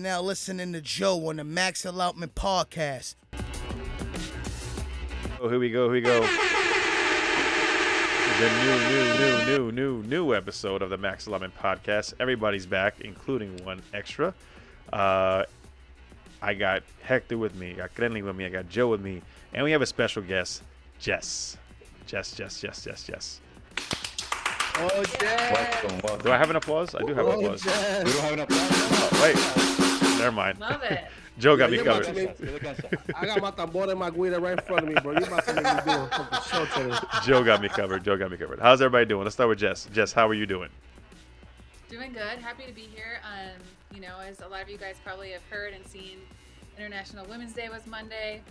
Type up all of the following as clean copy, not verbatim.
now listening to Joe on the Max Allotment podcast. Oh, here we go. The new episode of the Max Allotment podcast. Everybody's back, including one extra. I got Hector with me, I got Crenly with me, I got Joe with me, and we have a special guest, Jess. Jess. Oh, Jess. Welcome. Do I have an applause? I do have an applause. Jess. We don't have enough time. Oh, wait, never mind. Love it. Joe got me You're covered. about I got my tambor and my guida right in front of me, bro. You about to make me do a fucking show today. Joe got me covered. How's everybody doing? Let's start with Jess. Jess, how are you doing? Doing good. Happy to be here. As a lot of you guys probably have heard and seen, International Women's Day was Monday.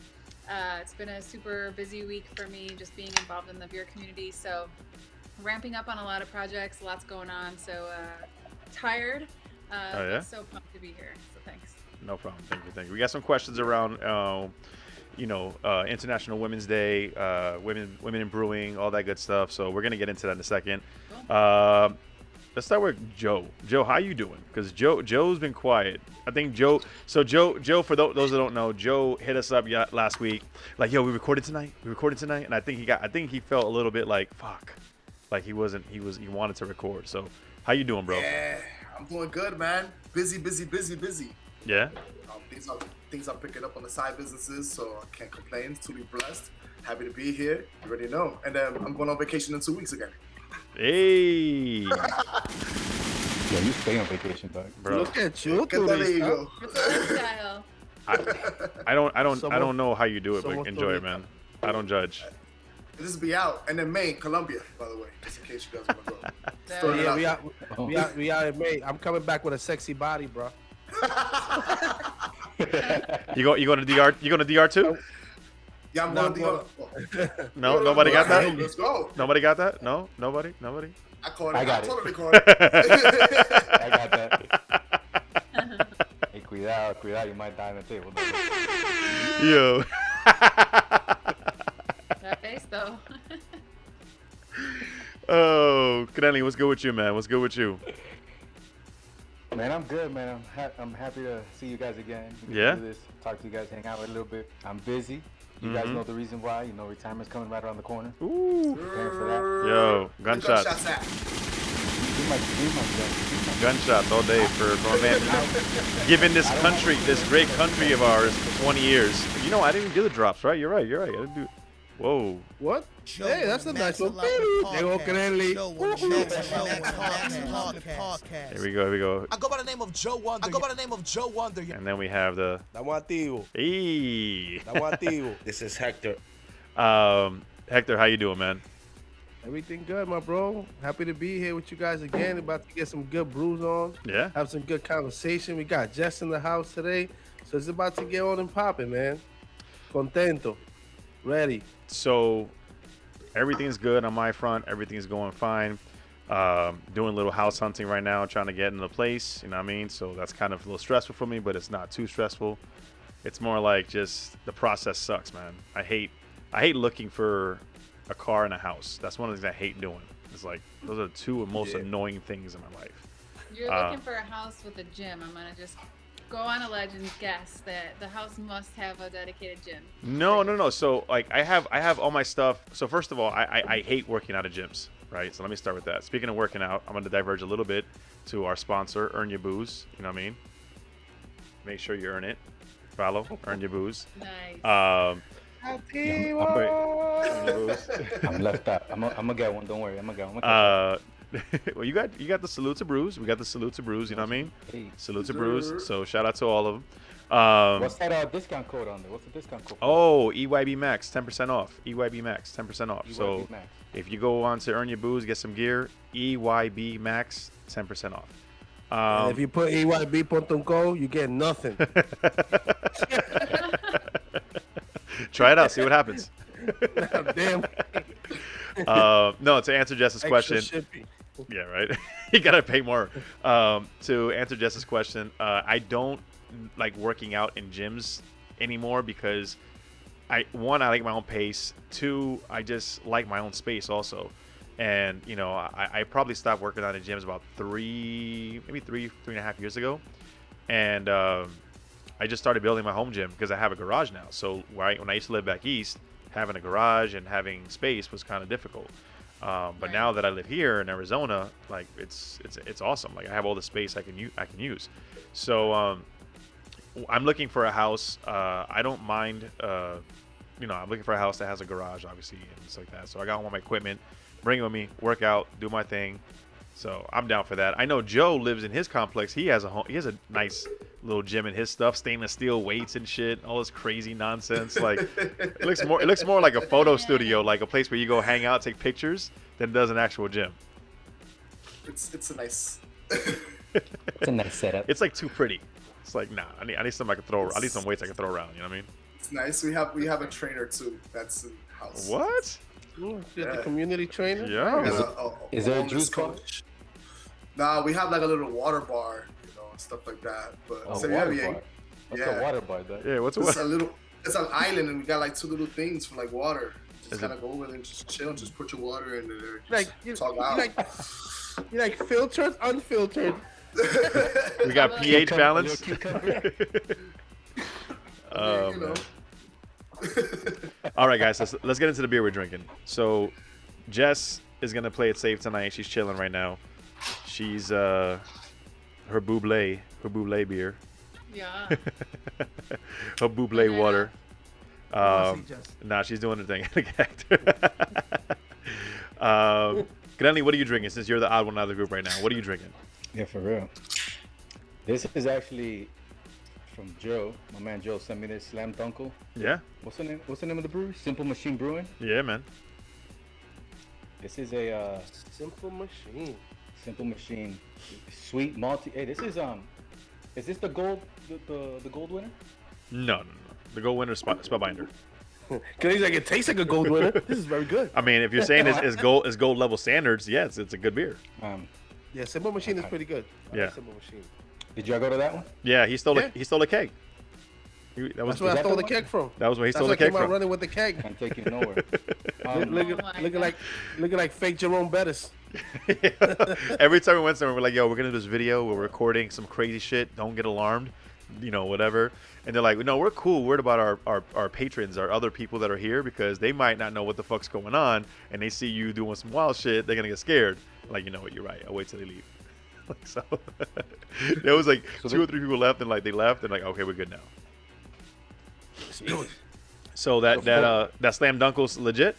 It's been a super busy week for me, just being involved in the beer community. So ramping up on a lot of projects, lots going on. So tired. yeah? But so pumped to be here. So thanks. No problem. Thank you. We got some questions around, International Women's Day, women in brewing, all that good stuff. So we're gonna get into that in a second. Cool. Let's start with Joe. Joe, how you doing? Because Joe's been quiet. I think Joe. So Joe, for those that don't know, Joe hit us up last week, like, yo, we recorded tonight, and I think he felt a little bit like, fuck, like he wanted to record. So how you doing, bro? Yeah, I'm doing good, man. Busy. Yeah. Things are picking up on the side businesses, so I can't complain. Truly blessed. Happy to be here. You already know. And then I'm going on vacation in 2 weeks again. Hey. Yeah, you stay on vacation, dog. Bro. Look at you. There you go. It's a lifestyle. I don't know how you do it, but enjoy it, man. I don't judge. This will be out. And then Maine, Colombia, by the way, just in case you guys want to go. So, Throw it Yeah, we out in May. I'm coming back with a sexy body, bro. You going to DR? You going to DR too? Yeah, I'm going to go. No, nobody got that. Let's go. Nobody got that? No, nobody. I called it. I got it. totally called it. I got that. Hey, cuidado, you might die on the table. Yo. that face though. Oh, Crenly, what's good with you, man? What's good with you? Man, I'm good, man. I'm happy to see you guys again. We can Yeah? do this, talk to you guys, hang out a little bit. I'm busy. You guys know the reason why. Retirement's coming right around the corner. Ooh. Preparing for that. Yo, gunshots. Gunshots at. Do my Gunshots all day for a man. Giving this country, this great country of ours, for 20 years. I didn't even do the drops, right? You're right. I didn't do. Whoa. What? Joe Hey, on that's the a Max nice one. Allotment They go Crenly. Joe on the Max Allotment podcast. Here we go. I go by the name of Joe Wonder. And then we have the. Estamos activos. Hey. Estamos activos. This is Hector. Hector, how you doing, man? Everything good, my bro. Happy to be here with you guys again. About to get some good brews on. Yeah. Have some good conversation. We got Jess in the house today. So it's about to get on and popping, man. Contento. Ready. So everything's good on my front. Everything's going fine. Doing a little house hunting right now, trying to get into the place. You know what I mean? So that's kind of a little stressful for me, but it's not too stressful. It's more like just the process sucks, man. I hate looking for a car and a house. That's one of the things I hate doing. It's like those are the two most annoying things in my life. You're looking for a house with a gym. I'm gonna just go on a ledge and guess that the house must have a dedicated gym. No. So like I have all my stuff. So first of all, I hate working out of gyms, right? So let me start with that. Speaking of working out, I'm going to diverge a little bit to our sponsor, Earn Your Booze. You know what I mean? Make sure you earn it. Follow, Earn Your Booze. Nice. Earn Your Booze. I'm left out. I'm gonna get one. Don't worry. I'm gonna get one. Well, you got the Salute to Brews. We got the Salute to Brews. You know what I mean? Hey, Salute to Brews. So shout out to all of them. what's that discount code on there? What's the discount code? Oh, EYB Max, 10% off. EYB Max, 10% off. EYB So Max. if you go on to Earn Your Booze, get some gear, EYB Max, 10% off. And if you put EYB.co, you get nothing. Try it out, see what happens. Damn. No, to answer Jess's Extra question. shipping. Yeah, right. You gotta pay more. To answer Jess's question, I don't like working out in gyms anymore because I like my own pace. Two, I just like my own space also. And I probably stopped working out in gyms about three and a half years ago. and I just started building my home gym because I have a garage now. So when I used to live back east, having a garage and having space was kind of difficult. But now that I live here in Arizona, like it's awesome. Like I have all the space I can use. So I'm looking for a house. I don't mind. I'm looking for a house that has a garage, obviously, and stuff like that. So I got all my equipment, bring it with me, work out, do my thing. So I'm down for that. I know Joe lives in his complex. He has a nice little gym in his stuff, stainless steel weights and shit, all this crazy nonsense. Like it looks more like a photo studio, like a place where you go hang out, take pictures, than it does an actual gym. It's a nice. It's a nice setup. It's like too pretty. It's like nah. I need something I can throw. I need some weights I can throw around. You know what I mean? It's nice. We have a trainer too. That's in house. What? You're the community trainer? Yeah. Is there a wellness juice bar? coach. Nah, we have like a little water bar, and stuff like that. But A so water yeah, bar. What's yeah. a water bar, though? Yeah. What's It's what? a little. It's an island, and we got like 2 little things for like water. Is Just kind of go over there and just chill, and just put your water in there. Like Just talk out. you like filtered, unfiltered. We got pH balance. Cucumber. Oh, you know. man. All right, guys, let's get into the beer we're drinking. So, Jess is gonna play it safe tonight. She's chilling right now. She's her buble beer, Yeah. her buble water. Come on, Jess. Nah, she's doing her thing. Crenly, what are you drinking? Since you're the odd one out of the group right now, what are you drinking? Yeah, for real. This is actually from Joe. My man Joe sent me this Slam Dunkel. Yeah, What's the name of the brewery? Simple Machine Brewing. yeah, man. This is a Simple machine. Simple Machine sweet malty. Hey, this is this the gold the gold winner? No. The gold winner spellbinder. Cause he's like, it tastes like a gold winner. This is very good. I mean, if you're saying it's gold level standards, yes, it's a good beer. Yeah, Simple Machine is pretty good. I Yeah. like Simple Machine. Did y'all go to that one? Yeah, he stole Yeah. a keg. That's where I that stole the the one? keg from. That was where he That's stole why the I keg came out from. running with the keg. Can't take you nowhere. Looking like fake Jerome Bettis. Every time we went somewhere, we're like, yo, we're going to do this video. We're recording some crazy shit. Don't get alarmed. Whatever. And they're like, no, we're cool. We're about our patrons, our other people that are here, because they might not know what the fuck's going on. And they see you doing some wild shit. They're going to get scared. Like, you know what? You're right. I'll wait till they leave. So there was like 2 or 3 people left, and like they left, and like, okay, we're good now. So that Slam Dunkel's legit.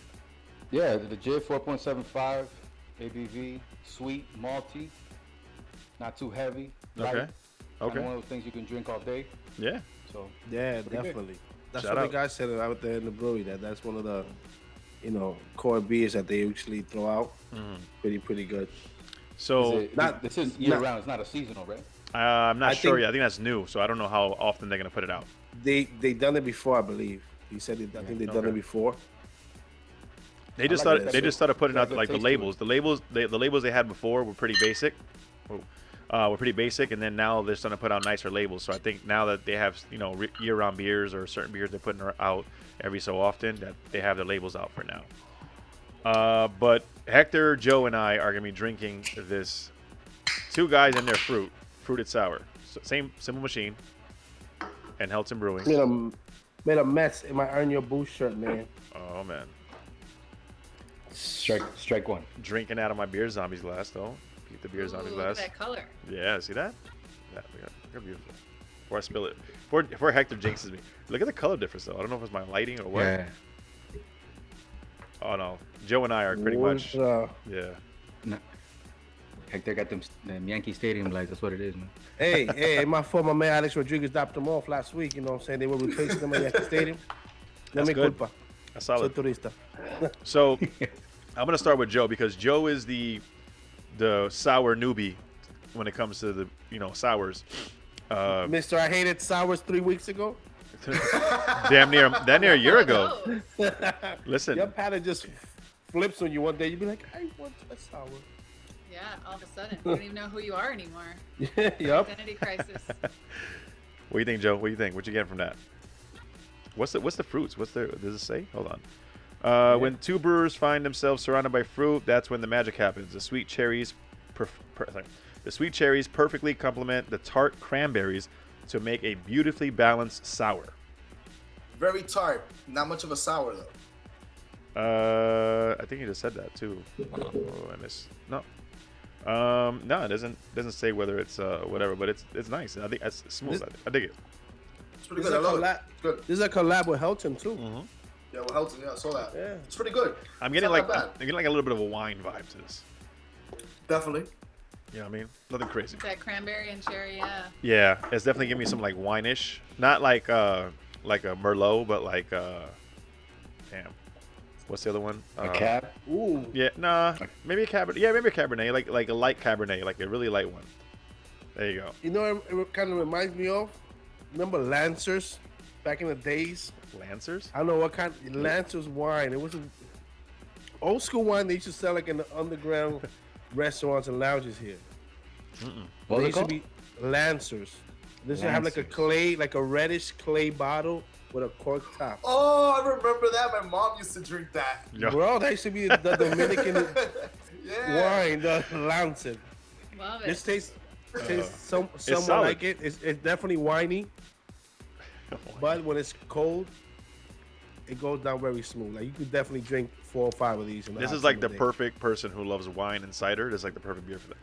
Yeah, the legit 4.75 ABV, sweet, malty, not too heavy. Okay. light. Okay. One of those things you can drink all day. Yeah. So Yeah, Pretty good. definitely. That's Shout what out. the guys said out there in the brewery. That's one of the, core beers that they usually throw out. Pretty good. So this is year round. It's not a seasonal, right? I'm not I sure think- yet. I think that's new, so I don't know how often they're gonna put it out. They done it before, I believe. He said I think they done Okay. it before. They just like started. that. They just started putting Got out good like the taste to it. labels. The labels they had before were pretty basic. Were pretty basic, and then now they're starting to put out nicer labels. So I think now that they have year-round beers or certain beers they're putting out every so often, that they have their labels out for now. But Hector, Joe, and I are gonna be drinking this. 2 guys and their fruited sour. So same Simple Machine and Helton Brewing. Made a mess in my Earn Your Boost shirt, man. Oh man, Strike one. drinking out of my beer zombies glass though. Keep the beer Ooh, zombies look at glass. that color. Yeah, see that? Look at beautiful. Before I spill it, before Hector jinxes me. Look at the color difference though. I don't know if it's my lighting or what. Yeah. Oh no, Joe and I are pretty much. Yeah. No. Hector got them Yankee Stadium lights. That's what it is, man. Hey, my fault. My man Alex Rodriguez dropped them off last week. You know what I'm saying? They were replacing them at Yankee Stadium. No That's me good. culpa. That's Soy solid. turista. So I'm gonna start with Joe because Joe is the sour newbie when it comes to the sours. Mr. I hated sours 3 weeks ago. damn near a year ago. Oh, Listen, Your pattern just flips on you one day. You be like, I want a sour. yeah, all of a sudden. You don't even know who you are anymore. Yep. Identity crisis. what do you think, Joe? What do you think? What you get from that? What's the fruits? Does it say? Hold on. When 2 brewers find themselves surrounded by fruit, that's when the magic happens. The sweet cherries perfectly complement the tart cranberries to make a beautifully balanced sour. Very tart. Not much of a sour though. I think you just said that too. Oh, I missed. No. No, it doesn't say whether it's whatever, but it's nice. I think it's smooth. I dig it. It's pretty This good. is I a love collab. it. It's good. This is a collab with Helton too. Yeah, well, Helton, yeah, I saw that. Yeah. It's pretty good. I'm It's getting not like that I'm getting like a little bit of a wine vibe to this. bad. Definitely. You know what I mean? Nothing crazy. That cranberry and cherry, yeah. Yeah, it's definitely giving me some like wine-ish. Not like a Merlot, but like damn. What's the other one? A cab. Ooh. Yeah, nah. Maybe a Cabernet. Yeah, maybe a Cabernet. Like a light Cabernet, like a really light one. There you go. You know, it kind of reminds me of. Remember Lancers, back in the days. Lancers? I don't know what kind. Lancers wine. It was an old school wine they used to sell like in the underground restaurants and lounges here. What They was it used to called? be Lancers. They used to have like a Lancers. clay, like a reddish clay bottle with a cork top. Oh, I remember that. My mom used to drink that. Yo. Bro, that used to be the Dominican Yeah. wine, the Lancet. Love it. This tastes somewhat solid. like it. It's definitely winey, but when it's cold, it goes down very smooth. Like you could definitely drink 4 or 5 of these. In the This hot is like the summer day. perfect person who loves wine and cider. This is like the perfect beer for them.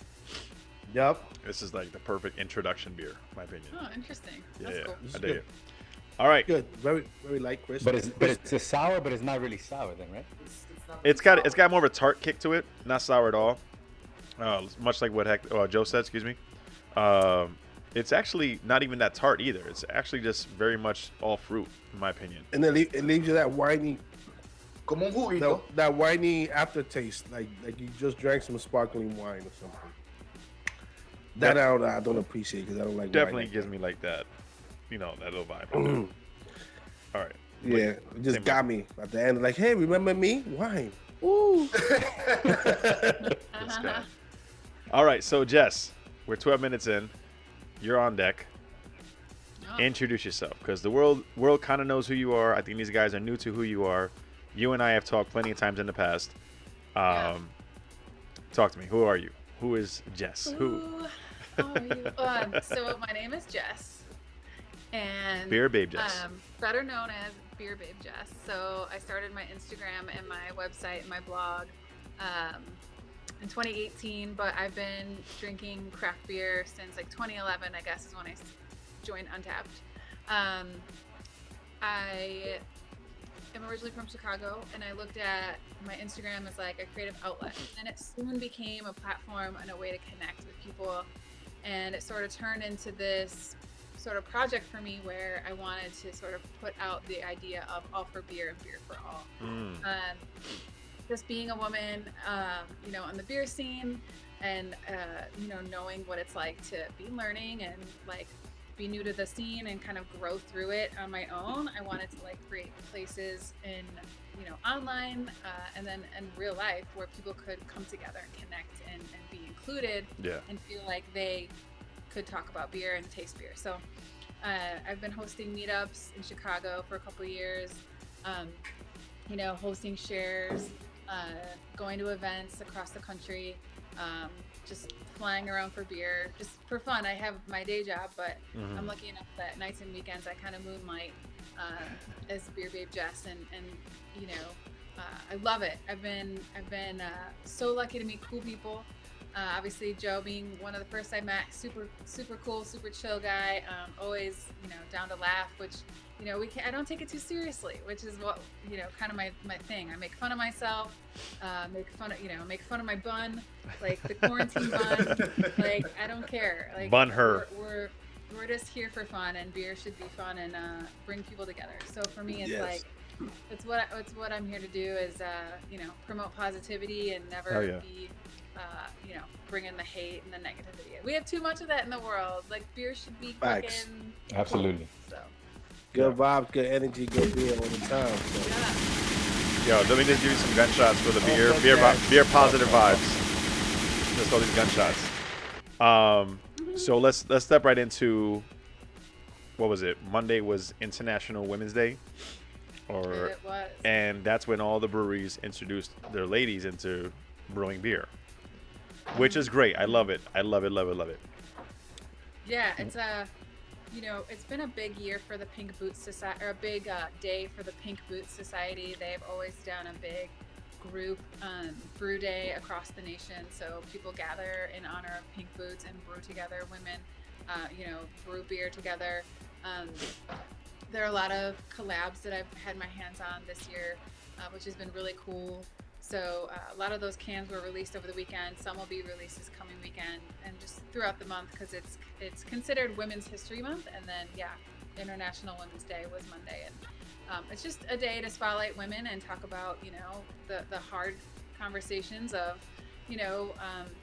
Yup. This is like the perfect introduction beer, in my opinion. Oh, interesting. Yeah, That's yeah. cool. This I is dig good. it. All right. Good. Very light, crisp. But it's a sour, but it's not really sour then, right? It's got more of a tart kick to it, not sour at all. Much like what Joe said, excuse me. It's actually not even that tart either. It's actually just very much all fruit, in my opinion. and then it leaves you that winey, Como un juguito. that winey aftertaste, like you just drank some sparkling wine or something. That I don't appreciate because I don't like Definitely wine. gives me like that, that little vibe. All right. Yeah, it just Same got me at the end. Like, hey, remember me? Wine. Ooh. This guy. All right, so Jess, we're 12 minutes in. You're on deck. Oh. Introduce yourself, because the world kind of knows who you are. I think these guys are new to who you are. You and I have talked plenty of times in the past. Yeah. Talk to me. Who are you? Who is Jess? Who? Ooh, how are you? So my name is Jess, and Beer Babe Jess. better known as Beer Babe Jess. So I started my Instagram and my website and my blog in 2018, but I've been drinking craft beer since like 2011, I guess, is when I joined Untapped. I am originally from Chicago, and I looked at my Instagram as like a creative outlet, and it soon became a platform and a way to connect with people, and it sort of turned into this sort of project for me where I wanted to sort of put out the idea of all for beer and beer for all. Just being a woman, in the beer scene, and knowing what it's like to be learning and like be new to the scene and kind of grow through it on my own. I wanted to like create places in online and then in real life where people could come together and connect and be included and feel like they could talk about beer and taste beer. So I've been hosting meetups in Chicago for a couple of years, hosting shares, going to events across the country, just flying around for beer, just for fun. I have my day job, but I'm lucky enough that nights and weekends I kind of moonlight as Beer Babe Jess, and I love it. I've been so lucky to meet cool people. Obviously, Joe being one of the first I met, super cool, super chill guy. Always, down to laugh, which, I don't take it too seriously, which is what, kind of my thing. I make fun of myself, make fun of my bun, like the quarantine bun. Like, I don't care. Like, Bun her. We're just here for fun, and beer should be fun and bring people together. So for me, it's Yes. like, it's what I'm here to do is, promote positivity and never Hell yeah. be, bring in the hate and the negativity. We have too much of that in the world. Like, beer should be Facts. fucking Absolutely. so. Good vibes, good energy, good beer all the time. So. Yeah. Yo, let me just give you some gunshots for the beer. fuck Beer, that. beer positive vibes. Just all these gunshots. So let's step right into, what was it? Monday was International Women's Day, It was. and that's when all the breweries introduced their ladies into brewing beer, which is great. I love it. I love it. Yeah, it's you know, it's been a big year for the Pink Boots Society, or a big day for the Pink Boots Society. They've always done a big group brew day across the nation. So people gather in honor of Pink Boots and brew together. Women, you know, brew beer together. There are a lot of collabs that I've had my hands on this year, which has been really cool. So a lot of those cans were released over the weekend. Some will be released this coming weekend and just throughout the month, because it's considered Women's History Month. And then, yeah, International Women's Day was Monday. And it's just a day to spotlight women and talk about, you know, the hard conversations of, you know,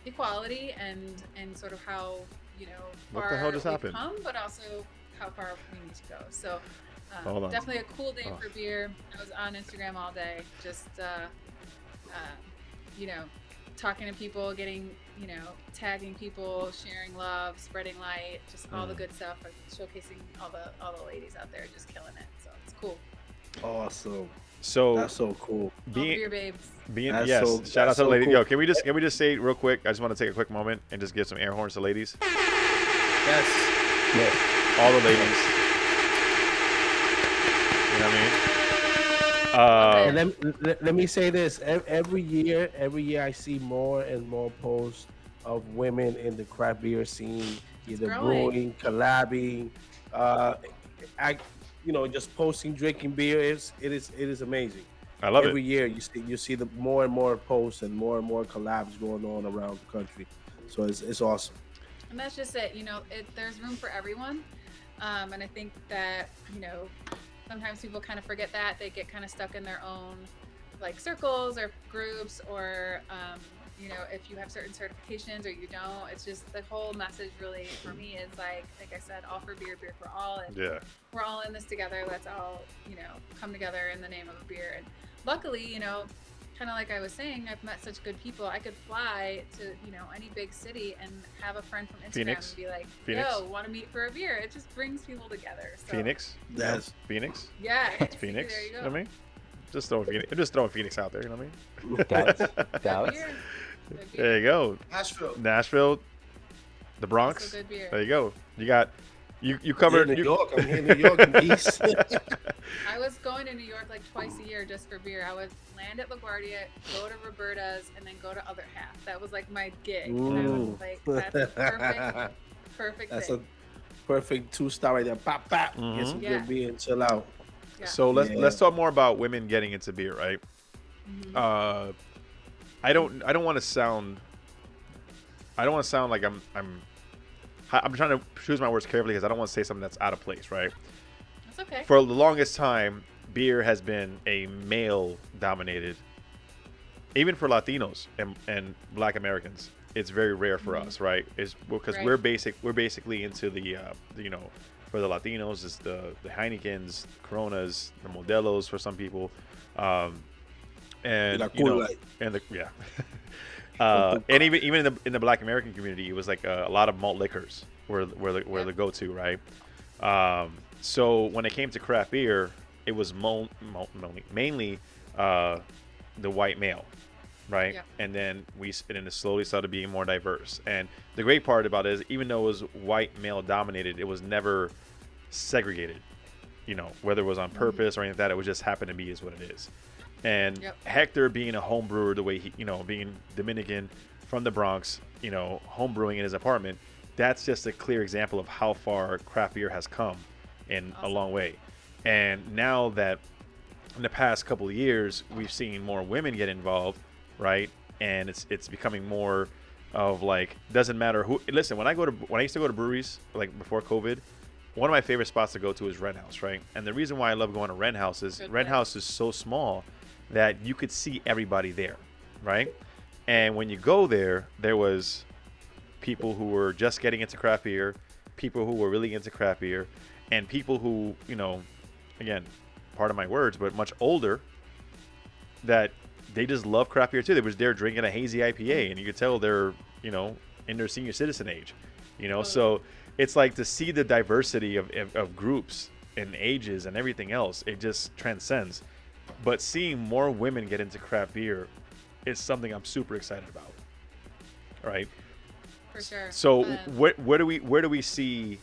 equality and sort of how, you know, What far the hell just we've happened? come, but also how far we need to go. So Hold on. definitely a cool day for beer. I was on Instagram all day, just you know, talking to people, getting, you know, tagging people, sharing love, spreading light, just all the good stuff, like showcasing all the ladies out there just killing it. So it's cool. Awesome. So That's so cool. All being beer babes. That's yes, so- shout out that's to the so ladies. cool. Yo, can we just say real quick? I just want to take a quick moment and just give some air horns to ladies. Yes. Yes. All the ladies. You know what I mean? And let me say this: every year I see more and more posts of women in the craft beer scene, either growing. brewing, collabing, just posting, drinking beer. It is amazing. I love Every it. year you see the more and more posts and more collabs going on around the country. So it's awesome. And that's just it. You know, there's room for everyone. And I think that, you know, sometimes people kind of forget that. They get kind of stuck in their own like circles or groups, or you know, if you have certain certifications or you don't. It's just the whole message really for me is like I said, all for beer, beer for all. And Yeah. we're all in this together. Let's all, you know, come together in the name of a beer. And luckily, you know, kind of like I was saying, I've met such good people. I could fly to, you know, any big city and have a friend from Instagram Phoenix. and be like, Phoenix. yo, want to meet for a beer? It just brings people together. So, Phoenix. Yes. Phoenix. Yeah. It's Phoenix. There you You go. know what I mean? Just throwing Phoenix out there. You know what I mean? Dallas. Good Dallas. beer. Good beer. There you go. Nashville, the Bronx. Also good beer. There you go. You got you I'm covered here in New you, York. I'm here in New York and East. I was going to New York like twice a year just for beer. I would land at LaGuardia, go to Roberta's, and then go to Other Half. That was like my gig. And I was like, that's a perfect That's thing. a perfect 2-star right there. Pop, pop. Get some Yeah. good beer and chill out. Yeah. So Yeah. let's talk more about women getting into beer, right? Mhm. I don't want to sound like I'm trying to choose my words carefully because I don't want to say something that's out of place, right? That's okay. For the longest time, beer has been a male dominated, even for Latinos and Black Americans. It's very rare for us, right? It's because Right. we're basically into the you know, for the Latinos, it's the Heinekens, Coronas, the Modelos for some people, and La you know, Cool Light. and the yeah. And even in the Black American community, it was like a lot of malt liquors were the go-to, right? So when it came to craft beer, it was mainly the white male, right? Yeah. And then it slowly started being more diverse. And the great part about it is, even though it was white male dominated, it was never segregated. You know, whether it was on purpose or anything like that, it would just happen to be is what it is. And Yep. Hector being a home brewer, the way he, you know, being Dominican from the Bronx, you know, home brewing in his apartment, that's just a clear example of how far craft beer has come in a Awesome. long way. And now that in the past couple of years, we've seen more women get involved, right? And it's becoming more of like, doesn't matter who. Listen, when I used to go to breweries, like before COVID, one of my favorite spots to go to is Ren House, right? And the reason why I love going to Ren House is Good Ren place. House is so small that you could see everybody there, right? And when you go there was people who were just getting into craft beer, people who were really into craft beer, and people who, you know, again, part of my words, but much older, that they just love craft beer too. They was there drinking a hazy IPA, and you could tell they're, you know, in their senior citizen age, you know. So it's like to see the diversity of groups and ages and everything else, it just transcends. But seeing more women get into craft beer is something I'm super excited about. Right. For sure. So where do we see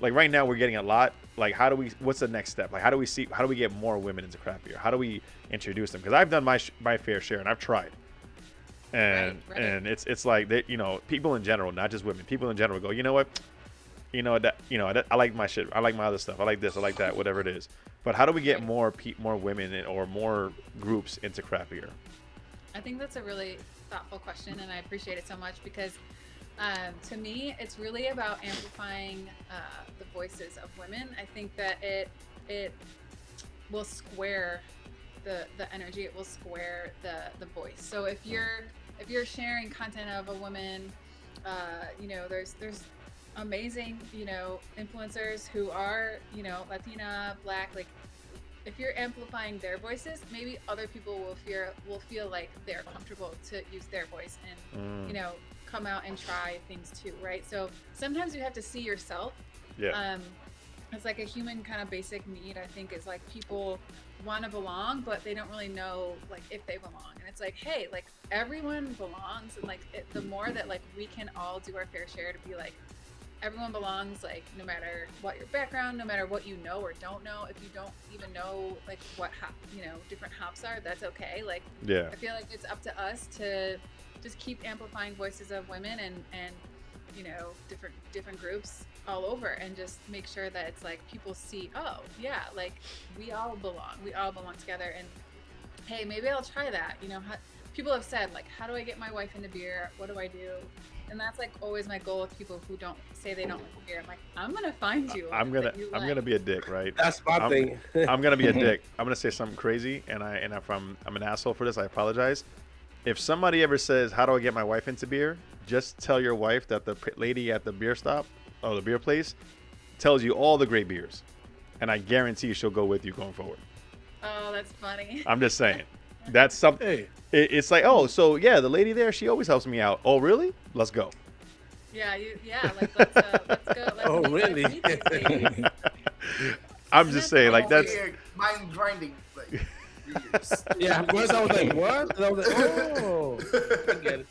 like right now we're getting a lot. Like, what's the next step? Like, how do we get more women into craft beer? How do we introduce them? Because I've done my fair share and I've tried. And Right. and it's like that, people in general, not just women, people in general go, you know what? I like my shit. I like my other stuff. I like this. I like that. Whatever it is. But how do we get more women or more groups into craft beer? I think that's a really thoughtful question, and I appreciate it so much because to me, it's really about amplifying the voices of women. I think that it will square the energy. It will square the voice. So if you're sharing content of a woman, there's amazing, influencers who are, Latina, Black, like if you're amplifying their voices, maybe other people will feel like they're comfortable to use their voice and, come out and try things too, right? So sometimes you have to see yourself. Yeah. It's like a human kind of basic need, I think, is like people want to belong, but they don't really know like if they belong. And it's like, hey, like everyone belongs, and like the more that like we can all do our fair share to be like, everyone belongs, like no matter what your background, no matter what you know or don't know. If you don't even know like what different hops are, that's okay. Like, yeah, I feel like it's up to us to just keep amplifying voices of women and different groups all over, and just make sure that it's like people see, oh yeah, like we all belong together. And hey, maybe I'll try that. People have said like, how do I get my wife into beer? What do I do? And that's like always my goal with people who don't say they don't like beer. I'm like, I'm gonna find you. I'm gonna be a dick, right? That's my thing. I'm gonna be a dick. I'm gonna say something crazy, and if I'm an asshole for this, I apologize. If somebody ever says, how do I get my wife into beer? Just tell your wife that the lady at the beer stop or the beer place tells you all the great beers, and I guarantee she'll go with you going forward. Oh, that's funny. I'm just saying. That's something. Hey. It's like, oh, so yeah, the lady there, she always helps me out. Oh, really? Let's go. Yeah, like let's go. Let's Oh, really? meet this lady. I'm just saying, like that's. mind grinding. Like, years. Yeah, first I was like, what? And I was like, oh, I get it.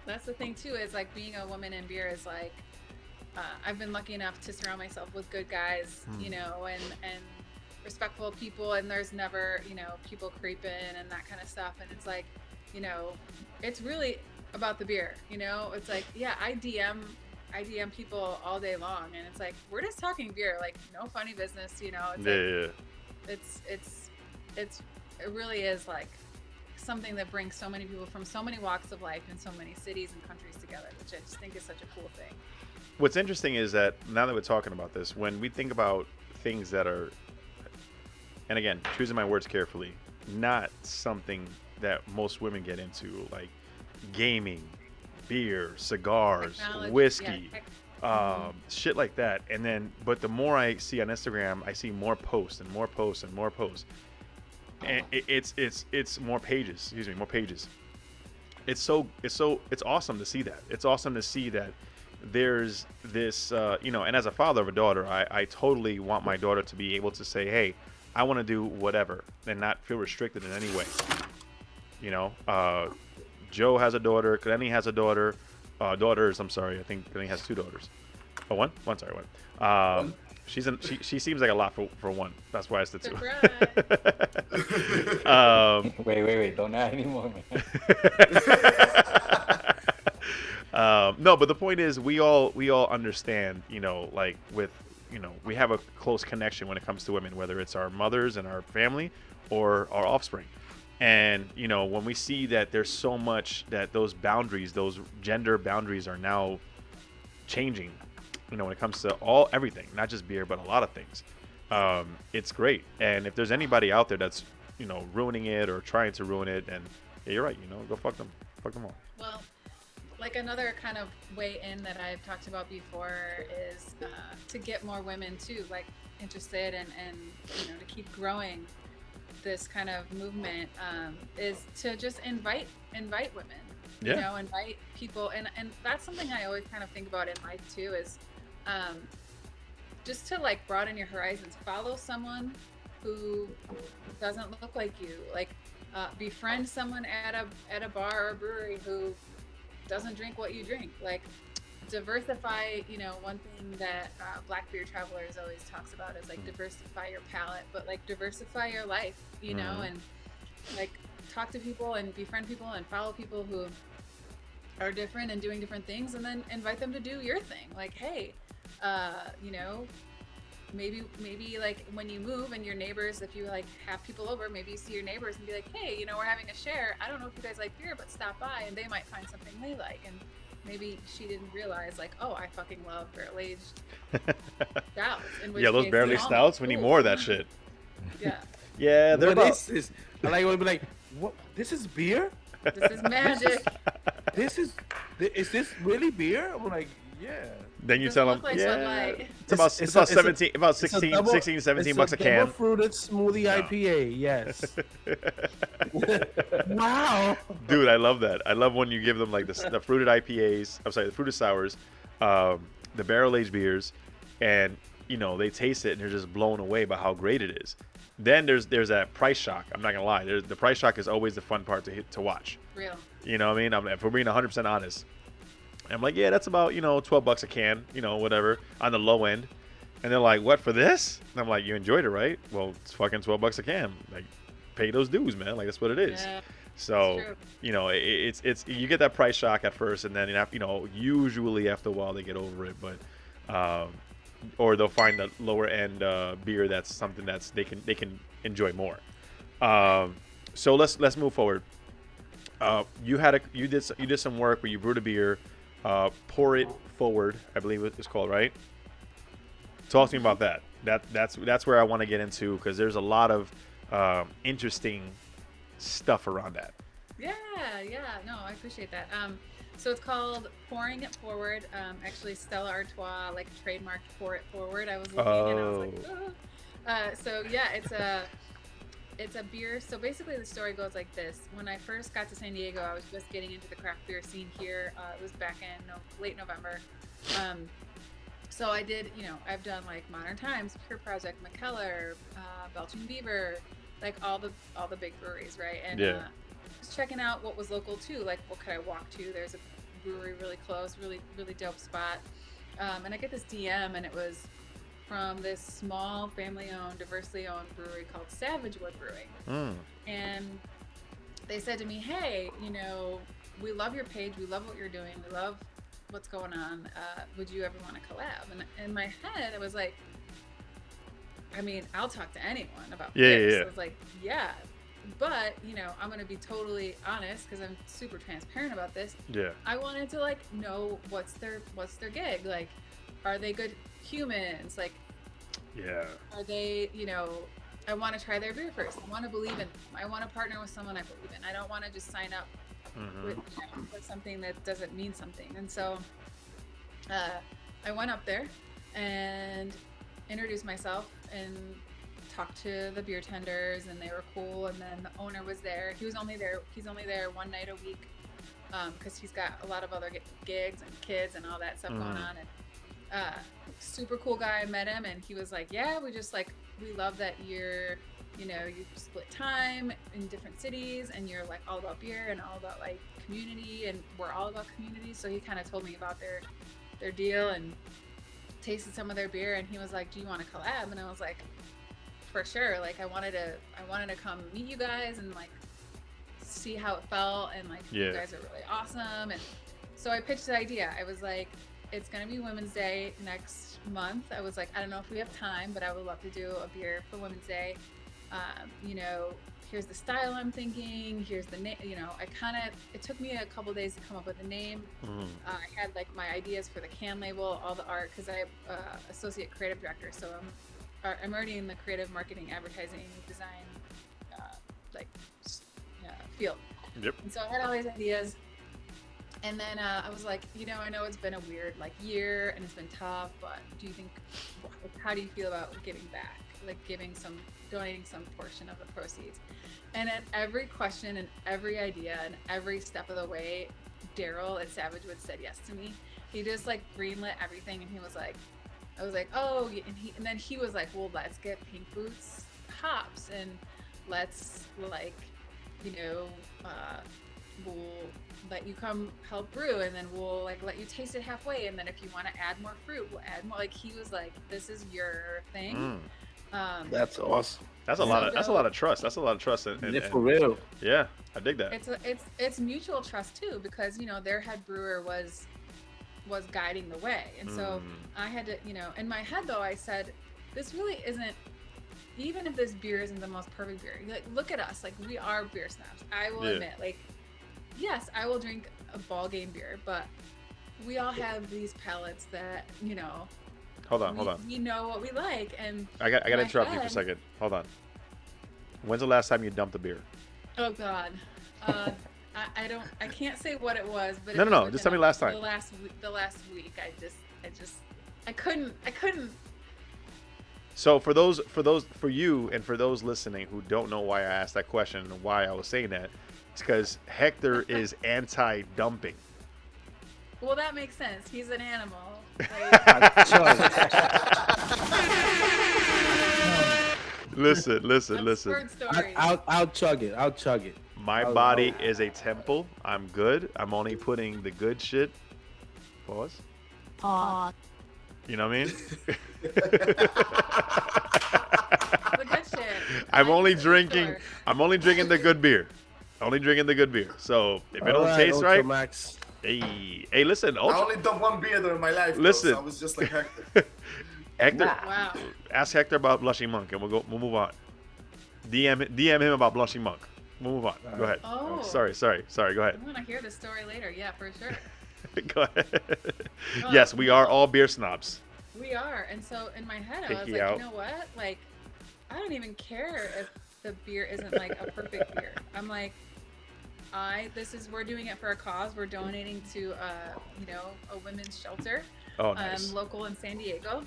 That's the thing too, is like being a woman in beer is like, I've been lucky enough to surround myself with good guys, and respectful people, and there's never, people creeping and that kind of stuff. And it's like, it's really about the beer, it's like, yeah, I DM people all day long, and it's like, we're just talking beer, like no funny business, it really is like something that brings so many people from so many walks of life in so many cities and countries together, which I just think is such a cool thing. What's interesting is that now that we're talking about this, when we think about things that are, and again, choosing my words carefully, not something that most women get into, like gaming, beer, cigars, Technology, whiskey, yeah. shit like that. And then, but the more I see on Instagram, I see more posts and more posts and more posts. And it's more pages. More pages. It's awesome to see that. It's awesome to see that there's this, and as a father of a daughter, I totally want my daughter to be able to say, hey, I want to do whatever and not feel restricted in any way. Joe has a daughter. Crenly has a daughter. Daughters, I'm sorry. I think Crenly has 2 daughters. Oh, one? Sorry, one. She seems like a lot for one. That's why it's the 2. Wait. Don't add anymore, man. No, but the point is, we all understand, like with, we have a close connection when it comes to women, whether it's our mothers and our family or our offspring. And, when we see that there's so much that those gender boundaries are now changing, when it comes to everything, not just beer, but a lot of things, it's great. And if there's anybody out there that's, ruining it or trying to ruin it, and yeah, you're right, go fuck them all. Well, like another kind of way in that I've talked about before is to get more women too, like interested and to keep growing this kind of movement, is to just invite women, invite people. And that's something I always kind of think about in life too, is just to like broaden your horizons, follow someone who doesn't look like you, like befriend someone at a bar or a brewery who doesn't drink what you drink, like diversify, one thing that Black Beer Travelers always talks about is like diversify your palate, but like diversify your life, and like talk to people and befriend people and follow people who are different and doing different things, and then invite them to do your thing. Like, hey, maybe like when you move and your neighbors, if you like have people over, maybe you see your neighbors and be like, hey, we're having a share. I don't know if you guys like beer, but stop by, and they might find something they like. And maybe she didn't realize, like, oh, I fucking love barrel-aged stouts. Yeah, those barrel-aged stouts, we need more of that shit. Yeah. Yeah, they're about... this. I would be like, what? This is beer? This is magic. Is this really beer? I'm like, yeah. Then you tell them, like yeah, it's about 16, $17 a can. Fruited smoothie IPA, yes. Wow. Dude, I love that. I love when you give them like the fruited IPAs. I'm sorry, the fruited sours, the barrel-aged beers, and they taste it and they're just blown away by how great it is. Then there's that price shock. I'm not gonna lie. The price shock is always the fun part to watch. Real. You know what I mean? If we're being 100% honest. I'm like, yeah, that's about, $12 a can, whatever, on the low end. And they're like, what, for this? And I'm like, you enjoyed it, right? Well, it's fucking $12 a can. Like, pay those dues, man. Like, that's what it is. Yeah, so, it's you get that price shock at first, and then, usually after a while they get over it. But, or they'll find a lower end beer that's something that's they can enjoy more. So let's move forward. You did some work where you brewed a beer. Pour It Forward, I believe it's called, right? Talk to me about that. That's where I want to get into, because there's a lot of interesting stuff around that. Yeah, no, I appreciate that. So it's called Pouring It Forward. Actually, Stella Artois like trademarked Pour It Forward. I was looking and I was like, oh. So yeah, it's a beer. So basically the story goes like this. When I first got to San Diego, I was just getting into the craft beer scene here. It was back in late November. So I did, I've done like Modern Times, Pure Project, McKellar, Belching Beaver, like all the big breweries, right? And just checking out what was local too. Like, what could I walk to? There's a brewery really close, really, really dope spot. And I get this DM, and it was from this small family-owned, diversely-owned brewery called Savage Wood Brewing. And they said to me, hey, we love your page, we love what you're doing, we love what's going on, would you ever want to collab? And in my head, I was like, I mean, I'll talk to anyone about this. I was like, yeah, but, I'm going to be totally honest, because I'm super transparent about this. Yeah. I wanted to, like, know what's their gig, like, are they good humans? Like, are they, I want to try their beer first. I want to believe in them. I want to partner with someone I believe in. I don't want to just sign up with something that doesn't mean something. And so I went up there and introduced myself and talked to the beer tenders, and they were cool. And then the owner was there. He's only there one night a week, because he's got a lot of other gigs and kids and all that stuff going on. And super cool guy. I met him, and he was like, yeah, we love that you're, you split time in different cities, and you're like all about beer and all about like community, and we're all about community. So he kind of told me about their deal and tasted some of their beer, and he was like, do you want to collab? And I was like, for sure. Like, I wanted to come meet you guys and like see how it felt, and like you guys are really awesome. And so I pitched the idea. I was like, it's going to be Women's Day next month. I was like, I don't know if we have time, but I would love to do a beer for Women's Day. Here's the style I'm thinking. Here's the name. It took me a couple days to come up with a name. I had like my ideas for the can label, all the art, because I'm associate creative director. So I'm already in the creative marketing, advertising, design, field. Yep. And so I had all these ideas. And then I was like, I know it's been a weird year and it's been tough, but how do you feel about giving back? Like donating some portion of the proceeds? And at every question and every idea and every step of the way, Daryl at Savage Wood said yes to me. He just greenlit everything, and he was like, I was like, oh, and then he was like, well, let's get Pink Boots hops, and let's we'll let you come help brew, and then we'll like let you taste it halfway, and then if you want to add more fruit, we'll add more. Like he was like, this is your thing. That's awesome. That's a lot of trust. That's a lot of trust. And For real. Yeah, I dig that. It's mutual trust too, because their head brewer was guiding the way, and so I had to, in my head though, I said, this really isn't. Even if this beer isn't the most perfect beer, like look at us, like we are beer snobs. I will admit, like, yes, I will drink a ball game beer, but we all have these palates that Hold on. We know what we like, and I got to interrupt you for a second. Hold on. When's the last time you dumped a beer? Oh God, I can't say what it was, but no. Just tell me last time. The last week, I couldn't. So for you and for those listening who don't know why I asked that question and why I was saying that, it's because Hector is anti-dumping. Well, that makes sense. He's an animal. Listen. I'll chug it. My body is a temple. I'm good. I'm only putting the good shit. Pause. You know what I mean? The good shit. I'm only drinking the good beer. Only drinking the good beer. So if it don't taste right, Max. Hey, listen. I only dumped one beer though in my life. Listen. So I was just like Hector. Hector. Wow. Ask Hector about Blushing Monk, and we'll move on. DM him about Blushing Monk. We'll move on. Go ahead. Oh. Sorry. Go ahead. I'm gonna hear this story later. Yeah, for sure. Go ahead. Yes, we are all beer snobs. We are, and so in my head, I was Picky like, out. you know what? Like, I don't even care if the beer isn't like a perfect beer. I'm like, we're doing it for a cause. We're donating to, a women's shelter, Oh, nice. local in San Diego.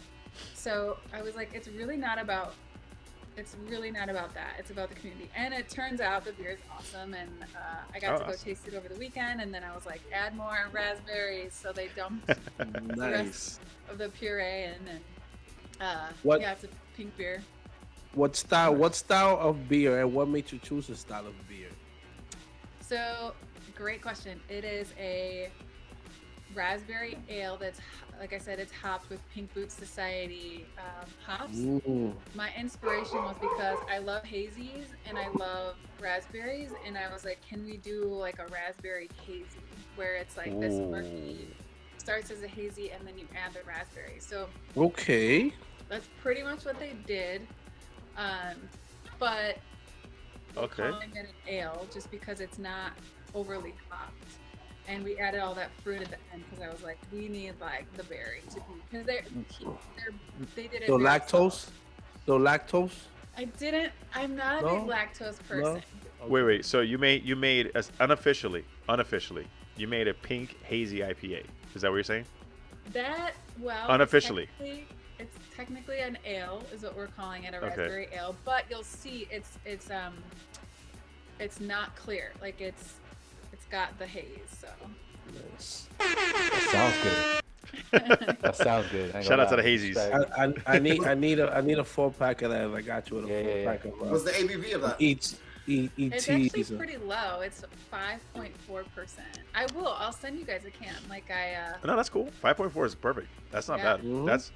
So I was like, it's really not about that. It's about the community. And it turns out the beer is awesome, and I got to go taste it over the weekend, and then I was like, add more raspberries. So they dumped the rest of the puree in, and it's a pink beer. What style of beer, and what made you choose a style of beer? So, great question. It is a raspberry ale that's, like I said, it's hopped with Pink Boots Society hops. Ooh. My inspiration was because I love hazies and I love raspberries, and I was like, can we do like a raspberry hazy where it's like this murky, starts as a hazy and then you add the raspberry. So okay, that's pretty much what they did, but Okay. calling it an ale just because it's not overly hopped. And we added all that fruit at the end because I was like, we need like the berry to be, because they did it. So very lactose? So lactose? I'm not a big lactose person. No? Wait. So you made unofficially, you made a pink hazy IPA. Is that what you're saying? Unofficially. It's technically an ale, is what we're calling it, a raspberry ale. But you'll see, it's not clear. Like it's got the haze. So. Nice. That sounds good. That sounds good. Shout out to the hazies. I need a 4-pack of that. I got you with a 4-pack of What's the ABV of that? It's actually pretty low. It's 5.4%. I'll send you guys a can. No, that's cool. 5.4 is perfect. That's not bad. Mhm.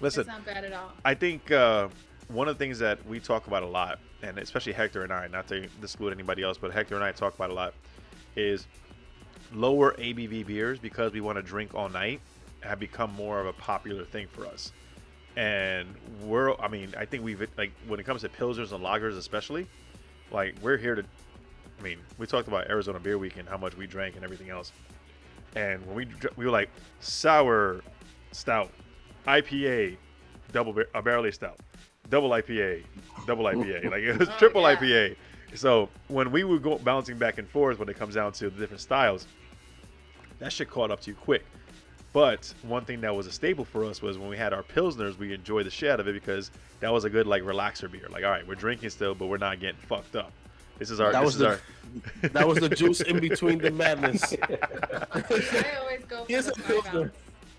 Listen. It's not bad at all. I think one of the things that we talk about a lot, and especially Hector and I, not to exclude anybody else, but Hector and I talk about a lot, is lower ABV beers, because we want to drink all night, have become more of a popular thing for us. And I think we've, like, when it comes to pilsners and lagers especially, like, we're here to, we talked about Arizona Beer Week and how much we drank and everything else. And when we were like, sour stout, IPA, barley stout, double IPA, like it was triple IPA. So when we would go bouncing back and forth when it comes down to the different styles, that shit caught up to you quick. But one thing that was a staple for us was when we had our pilsners, we enjoyed the shit out of it because that was a good like relaxer beer. Like, all right, we're drinking still, but we're not getting fucked up. That was the juice in between the madness. I always go for the 5 ounce.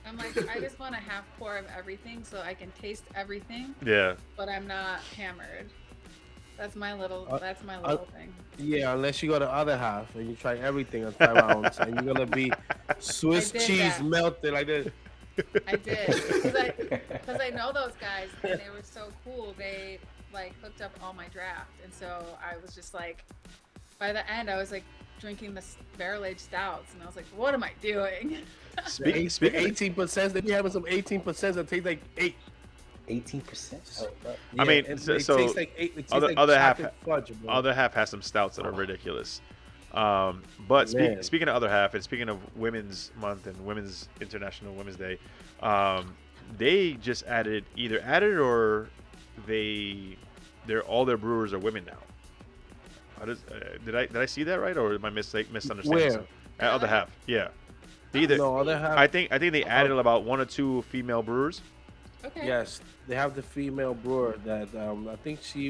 I'm like, I just want a half pour of everything so I can taste everything. Yeah. But I'm not hammered. That's my little thing. Yeah, unless you go to the other half and you try everything on 5 ounce, and you're gonna be Swiss I did cheese that. melted like this. I did because I know those guys and they were so cool. They like hooked up all my draft, and so I was just like, by the end, I was like drinking the barrel-aged stouts, and I was like, what am I doing? Speaking 18%, they be having some 18% that taste like 8. 18%. I mean, it so tastes like 8. It tastes other, like other half, chocolate fudge, bro. other half has some stouts that are ridiculous. But Man. speaking of other half, and speaking of Women's Month and Women's International Women's Day, they just added or all their brewers are women now. Did I see that right, or am I misunderstanding? Where? Something? Other half, yeah. No, other half. I think they added about 1 or 2 female brewers. Okay. Yes, they have the female brewer that I think she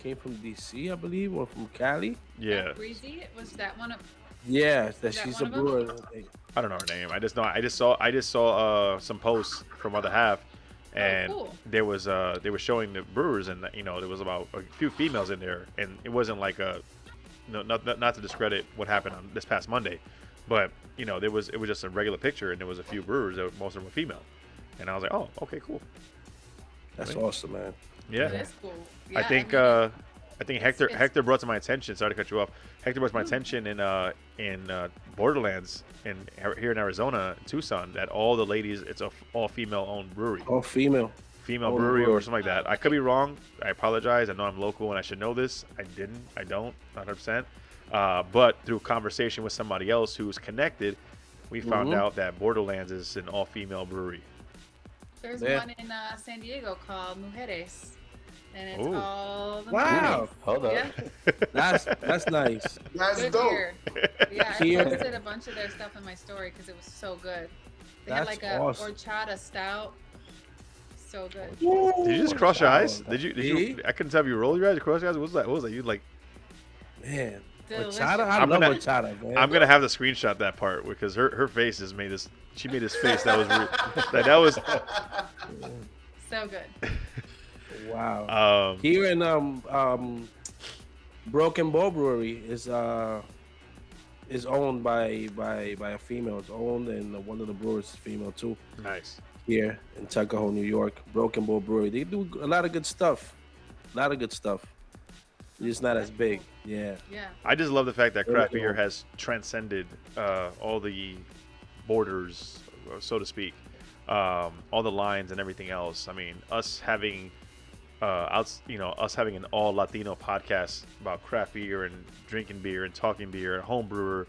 came from DC, I believe, or from Cali. Yeah. Breezy, was that one of? Yes, that Is that she's one a of them? brewer. I don't know her name. I just saw some posts from other half, and cool. they were showing the brewers, and there was about a few females in there, and it wasn't like not to discredit what happened on this past Monday, but it was just a regular picture, and there was a few brewers that most of them were female, and I was like, oh, okay, cool. That's awesome, man. Yeah. That's cool. I Yeah, think mean, I think it's- Hector brought to my attention. Sorry to cut you off. Hector brought to my attention in Borderlands here in Arizona, Tucson, that all the ladies, it's a all female owned brewery, All female. female Oh, brewery or Lord. something like that. I could be wrong. I apologize. I know I'm local and I should know this. I don't 100%. But through conversation with somebody else who's connected, we found out that Borderlands is an all female brewery. there's Yeah. one in San Diego called Mujeres, and it's Ooh. all the Wow, Hold up. Yeah. that's nice. That's Good dope. beer. Yeah, I Here. posted a bunch of their stuff in my story because it was so good. They had That's like a awesome. horchata stout. So good. Did you just cross your eyes? Wow. Did you? See? I couldn't tell if you rolled your eyes or crossed your eyes. What was that? What was that? You like? Man, Delicious. horchata. I I'm love gonna- horchata, man. I'm gonna have to screenshot that part because her face has made this. She made this face that was that was. So good. Wow. Here in Broken Bow Brewery is owned by a female. It's owned, and one of the brewers is female too. Nice. Here in Tuckahoe, New York, Broken Bow Brewery. They do a lot of good stuff. It's just not as big. Yeah. Yeah. I just love the fact that Really craft beer cool. has transcended all the borders, so to speak, all the lines and everything else. I mean, us having us having an all Latino podcast about craft beer and drinking beer and talking beer, home brewer,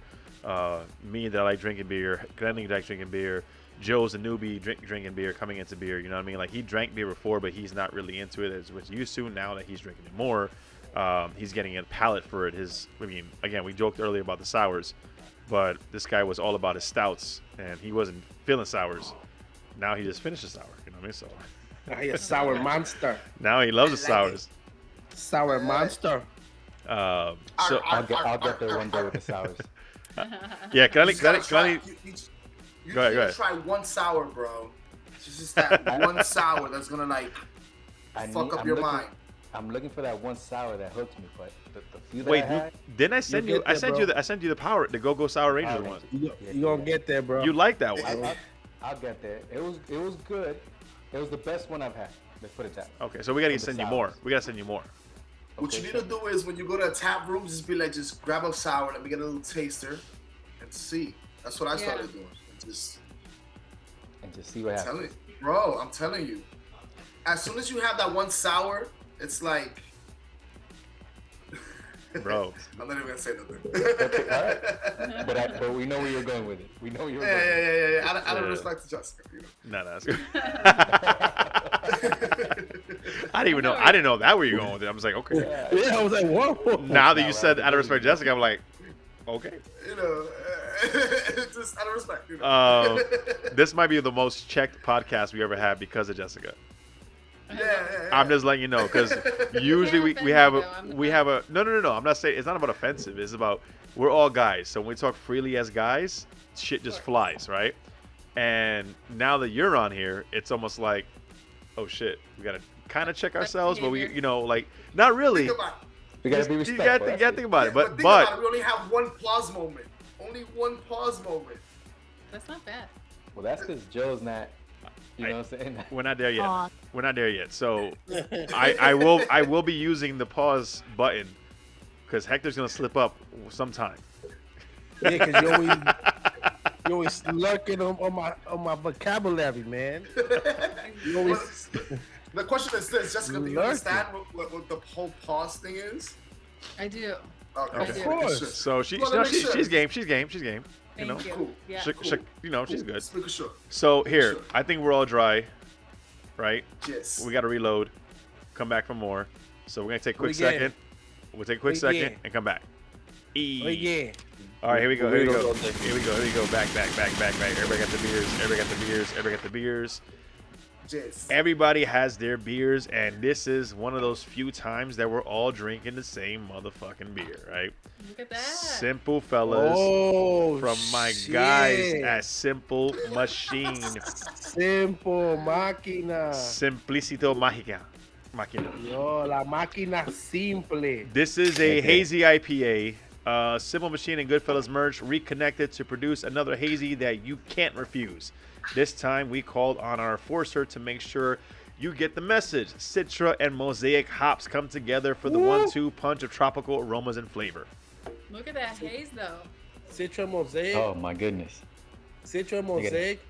me that I like drinking beer, Crenly that likes drinking beer, Joe's a newbie drinking beer, coming into beer. You know what I mean? Like, he drank beer before, but he's not really into it as much used to. Now that he's drinking it more, he's getting a palate for it. Again, we joked earlier about the sours, but this guy was all about his stouts, and he wasn't feeling sours. Now he just finished a sour. You know what I mean? So A sour monster. now he loves the I like sours. Sour monster. So I'll get there one day with the sours. yeah, You just gotta try- Crenly. you Go ahead, need go to ahead. try one sour, bro. It's just that one sour that's gonna like fuck up your mind. I'm looking for that one sour that hooked me, but the few that Wait, I had, didn't I send You'll you? get I there, sent you the power, the Go Sour Rangers Power one. Rangers. You gonna get there, bro. You like that one? I'll get there. It was good. It was the best one I've had. Let's put it that way. Okay, so we gotta From the send you sours. more. We gotta send you more. What you need to do is when you go to a tap room, just be like, just grab a sour, let me get a little taster, and see. That's what I started doing. And just see what I'm happens. telling you, bro. I'm telling you. As soon as you have that one sour, it's like, Bro. I'm not even gonna say nothing. But we know where you're going with it. We know where you're going. Yeah. Out of Yeah. respect to Jessica, you know. No, that's good. I didn't even know. I didn't know that where you're going with it. I was like, okay. Yeah, I was like, whoa. Now that you said out of respect, Jessica, I'm like, okay. You know, just out of respect. You know. This might be the most checked podcast we ever had because of Jessica. Yeah. I'm just letting you know because usually Can't we offend have me, a no. I'm not saying it's not about offensive. It's about we're all guys. So when we talk freely as guys, shit just flies, right? And now that you're on here, it's almost like, oh shit, we gotta kind of check ourselves, but we, behavior. like not really. Think about We gotta be You respectful. gotta think about it. But But think about it, we only have one pause moment. Only one pause moment. That's not bad. Well, that's because Joe's not. You know what I'm saying? we're not there yet. Aw. We're not there yet. So I will be using the pause button because Hector's gonna slip up sometime. Yeah, because you always lurking on my vocabulary, man. You always. The question is this, Jessica, do you Lurking. understand what the whole pause thing is? I do. Okay. Of just course. making sure. So she's Well, that makes sense. she's game. She's game. You Thank know, you. Cool. Yeah. She- you know, she's good. Just making sure. So here, Sure. I think we're all dry, right? Yes. We got to reload, come back for more. So we're gonna take a quick Again. second. We'll take a quick Again. second and come back. Oh yeah. All right, here we go. Here we go. Reload. Here we go. Back. Everybody got the beers. Yes. Everybody has their beers, and this is one of those few times that we're all drinking the same motherfucking beer, right? Look at that. Simple fellas Oh, from my shit. guys at Simple Machine. Simple máquina. Simplicito Mágica. Yo, la máquina simple. This is a Okay. hazy IPA. Simple Machine and Goodfellas merch reconnected to produce another hazy that you can't refuse. This time we called on our enforcer to make sure you get the message. Citra and Mosaic hops come together for the 1-2 punch of tropical aromas and flavor. Look at that haze, though. Citra Mosaic. Oh my goodness. Citra Mosaic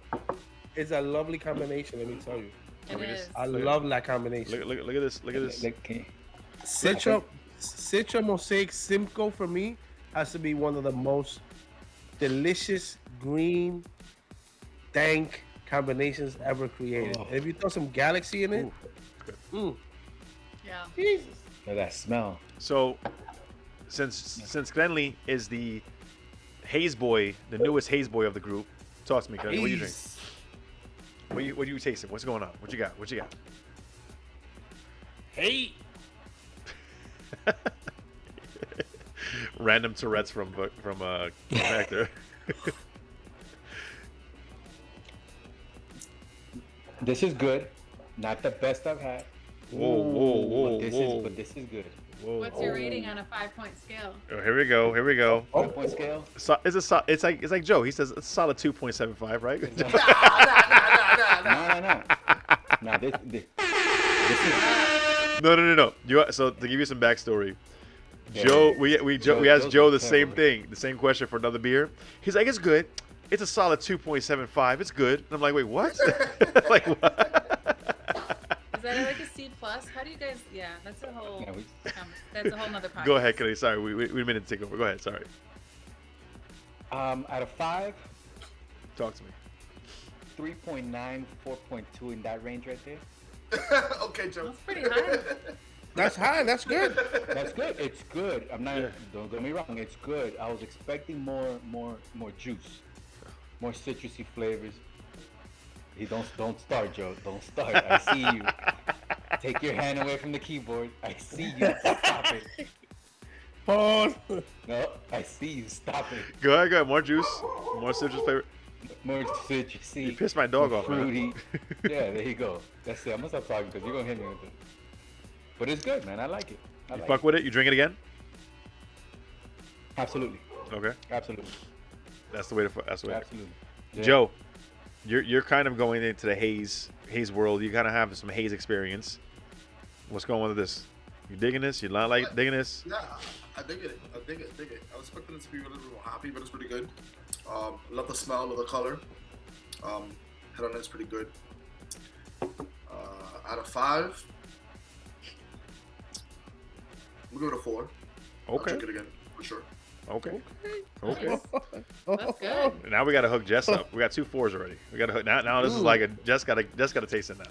is a lovely combination, let me tell you. It is. I love that combination. Look at this. Look at this. Citra Mosaic Simcoe for me has to be one of the most delicious green dank combinations ever created. Oh. If you throw some Galaxy in it, Yeah. Jesus. Look at that smell. So, since Crenly is the haze boy, the newest haze boy of the group, talk to me, Crenly. What you drink? What you tasting? What's going on? What you got? Hey. Random Tourette's from Hector. This is good. Not the best I've had. Whoa. But this is good. Whoa. What's your rating on a 5-point scale? Oh, here we go. 5-point scale. So, it's like Joe. He says it's a solid 2.75, right? No. No, this is. No. So to give you some backstory, Yeah. Joe, we asked Joe's Joe the clever. same thing, the same question for another beer. He's like, it's good. It's a solid 2.75. It's good. And I'm like, wait, what? Like what? Is that like a C plus? How do you guys? Yeah, that's a whole. Yeah, That's a whole nother podcast. Go ahead, Kelly. Sorry, we meant to take over. Go ahead. Sorry. Out of 5, Talk to me. 3.9, 4.2 in that range right there. Okay, Joe. That's pretty high. That's high. That's good. That's good. It's good. I'm not. Yeah. Don't get me wrong. It's good. I was expecting more juice, more citrusy flavors. Don't start, Joe. Don't start. I see you. Take your hand away from the keyboard. I see you. Stop it. Pause. No, I see you. Stop it. Go ahead. More juice, more citrus flavor. More citrusy. You pissed my dog more off, man. fruity. Yeah, there you go. That's it. I'm gonna stop talking because you're gonna hit me with it. But it's good, man. I like it. I You like fuck with it? You drink it again? Absolutely. Okay. Absolutely. That's the way to. Absolutely. Yeah. Joe, you're kind of going into the haze world. You kind of have some haze experience. What's going on with this? You digging this? You not like digging this? Yeah, I dig it. I dig it. I was expecting it to be a little bit more happy, but it's pretty good. Love the smell, love the color. Head on it's pretty good. Out of 5, we'll give it a 4. I'll Okay. drink it again for sure. Okay. That's good. Now we gotta hook Jess up. We got 2 4s already. We gotta hook now. This is like a Jess gotta taste it now.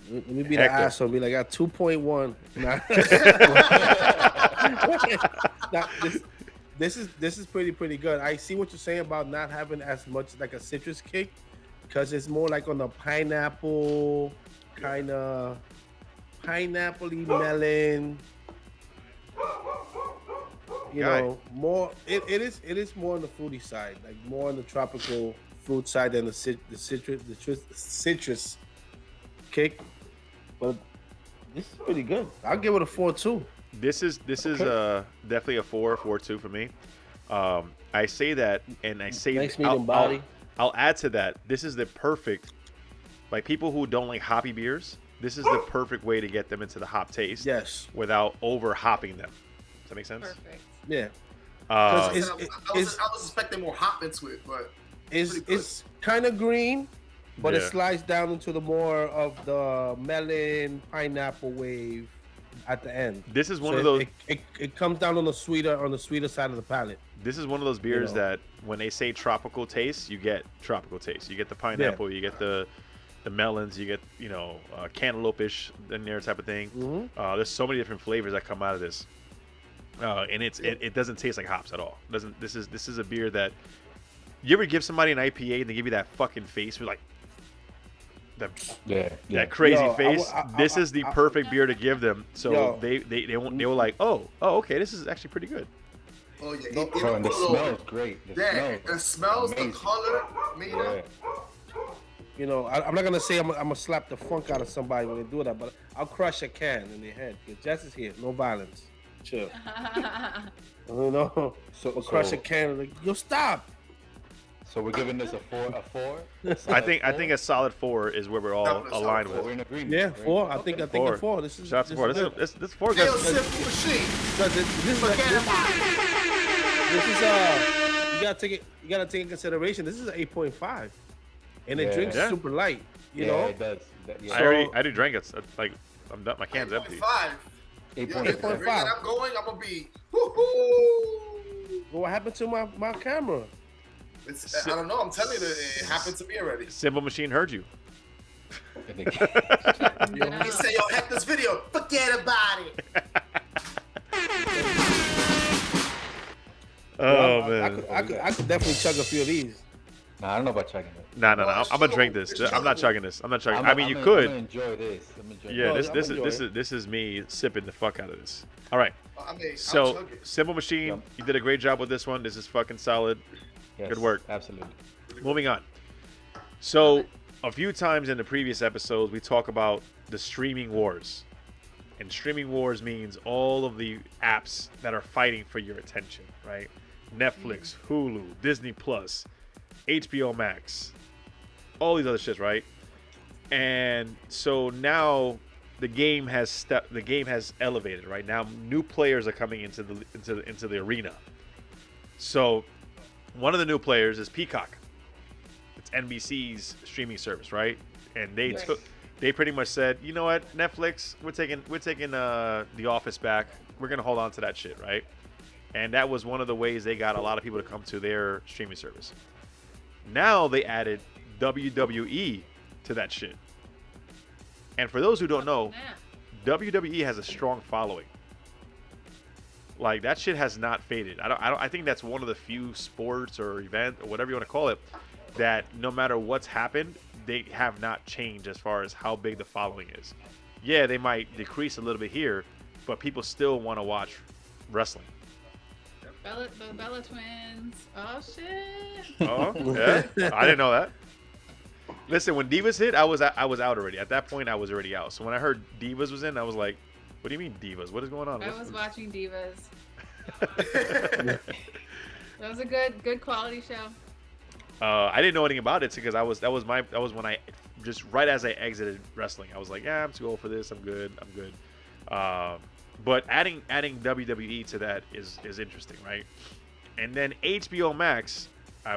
Let me be Hector. the asshole. Be like, I got 2.1. Nah, this is pretty good. I see what you're saying about not having as much like a citrus kick, because it's more like on the pineapple kind of pineapple-y melon. You Guy. know, more. It is more on the fruity side, like more on the tropical fruit side than the citrus kick. But This is pretty good. I'll give it a 4 too. This is definitely a 4.2 for me. I say that, and I say Nice medium body. I'll add to that. This is the perfect, like people who don't like hoppy beers. This is the perfect way to get them into the hop taste. Yes. Without over hopping them. Does that make sense? Perfect. Yeah. I was expecting more hop into it, but it's kind of green, but it Yeah. slides down into the more of the melon pineapple wave at the end. This is one So of those. It comes down on the sweeter side of the palate. This is one of those beers know. that when they say tropical taste, you get tropical taste. You get the pineapple, you get the melons, you get cantaloupe-ish in there type of thing. Mm-hmm. There's so many different flavors that come out of this, and it doesn't taste like hops at all. Doesn't this is a beer that you ever give somebody an IPA and they give you that fucking face with like that crazy Yo, face. This is the perfect beer to give them. So Yo. they were like, oh okay, this is actually pretty good. oh yeah, Bro, and the smell is great. The smells, the amazing. color, Yeah. You know, I'm not gonna say I'm gonna slap the funk out of somebody when they do that, but I'll crush a can in their head. Jess is here, no violence. Chill. You know, So crush a can. Like, yo, stop. So we're giving this a 4. I think a solid 4 is where we're all Definitely aligned solid We're with. in agreement. Yeah, right? 4. I think a 4. This is Shots this for is good. this 4 Hail guys. Simple Machine. This Forget about it. you gotta take in consideration. This is an 8.5, and it Yeah. drinks Yeah. super light. You Yeah, know, it does. I already drank it. Like I'm done. My can's empty. 8.5. 8.5. Yeah, I'm going. I'm gonna be. Woo-hoo. But what happened to my camera? I don't know. I'm telling you, it happened to me already. Simple Machine heard you. He said, "Yo, Hector's video. Forget about it." Oh I man. could definitely chug a few of these. Nah, I don't know about chugging it. No. I'm gonna drink this. I'm not chugging this. I mean, you could. I'm gonna enjoy this. Yeah, No, this is me sipping the fuck out of this. All right. I mean, I'll So chug it. Simple Machine, Yep. you did a great job with this one. This is fucking solid. Yes, Good work. Absolutely. Moving on. So a few times in the previous episodes, we talk about the streaming wars. And streaming wars means all of the apps that are fighting for your attention, right? Netflix, Hulu, Disney Plus, HBO Max, all these other shits, right? And so now the game has elevated, right? Now new players are coming into the arena. So one of the new players is Peacock. It's NBC's streaming service, right? And they pretty much said, you know what, Netflix, we're taking The Office back. We're gonna hold on to that shit, right? And that was one of the ways they got a lot of people to come to their streaming service. Now they added WWE to that shit. And for those who don't know, WWE has a strong following. Like that shit has not faded. I think that's one of the few sports or event or whatever you want to call it that no matter what's happened, they have not changed as far as how big the following is. Yeah, they might decrease a little bit here, but people still want to watch wrestling. The Bella twins. Oh shit. Oh, yeah. I didn't know that. Listen, when Divas hit, I was out already. At that point, I was already out. So when I heard Divas was in, I was like, "What do you mean Divas? What is going on?" I was watching Divas. That was a good quality show. I didn't know anything about it because that was when I just right as I exited wrestling, I was like, yeah, I'm too old for this. I'm good. But adding WWE to that is interesting, right? And then HBO Max,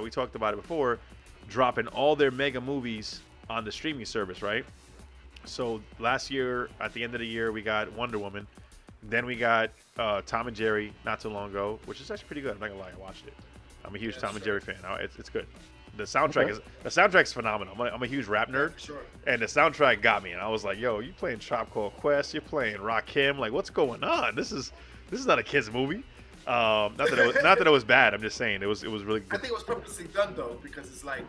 we talked about it before, dropping all their mega movies on the streaming service, right? So last year, at the end of the year, we got Wonder Woman. Then we got Tom and Jerry not too long ago, which is actually pretty good. I'm not gonna lie, I watched it. I'm a huge Tom and Jerry fan. It's good. The soundtrack's phenomenal. I'm a huge rap nerd, Sure. and the soundtrack got me. And I was like, "Yo, you playing Tribe Called Quest? You're playing Rakim? Like, what's going on? This is not a kids movie. Not that it was bad. I'm just saying it was really I good. think it was purposely done though, because it's like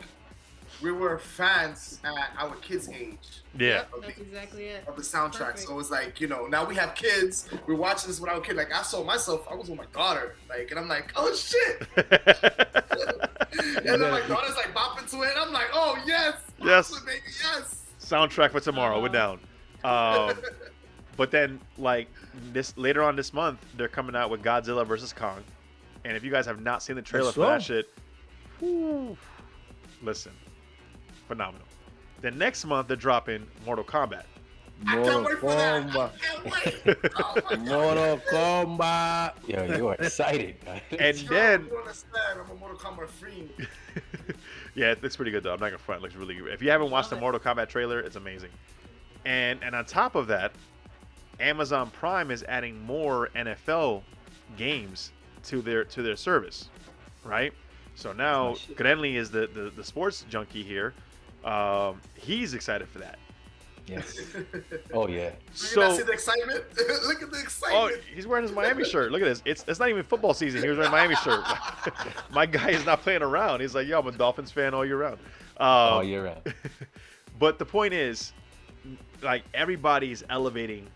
we were fans at our kids' age. Yeah, That's exactly it. Of the soundtrack. Perfect. So it's like, now we have kids. We're watching this when I was a kid. Like I saw myself, I was with my daughter. Like, and I'm like, oh shit. And then my daughter's like bopping to it. And I'm like, oh yes. Yes. Baby, yes. Soundtrack for tomorrow. We're down. But then, like this later on this month, they're coming out with Godzilla versus Kong. And if you guys have not seen the trailer for that shit, whew, listen, phenomenal. Then next month they're dropping Mortal Kombat. I can't wait for that. I can't wait. Oh my God. Mortal Kombat. Yo, you are excited. And Yo, then, you understand? I'm a Mortal Kombat fiend. yeah, it's pretty good though. I'm not gonna front. It looks really good. If you haven't watched the Mortal Kombat trailer, it's amazing. And on top of that, Amazon Prime is adding more NFL games to their service, right? So now Crenly is the sports junkie here. He's excited for that. Yes. Oh yeah. So You not see the excitement? Look at the oh, excitement. he's wearing his Miami shirt. Look at this. It's not even football season. He was wearing a Miami shirt. My guy is not playing around. He's like, yo, I'm a Dolphins fan all year round. All year round. But the point is, like, everybody's elevating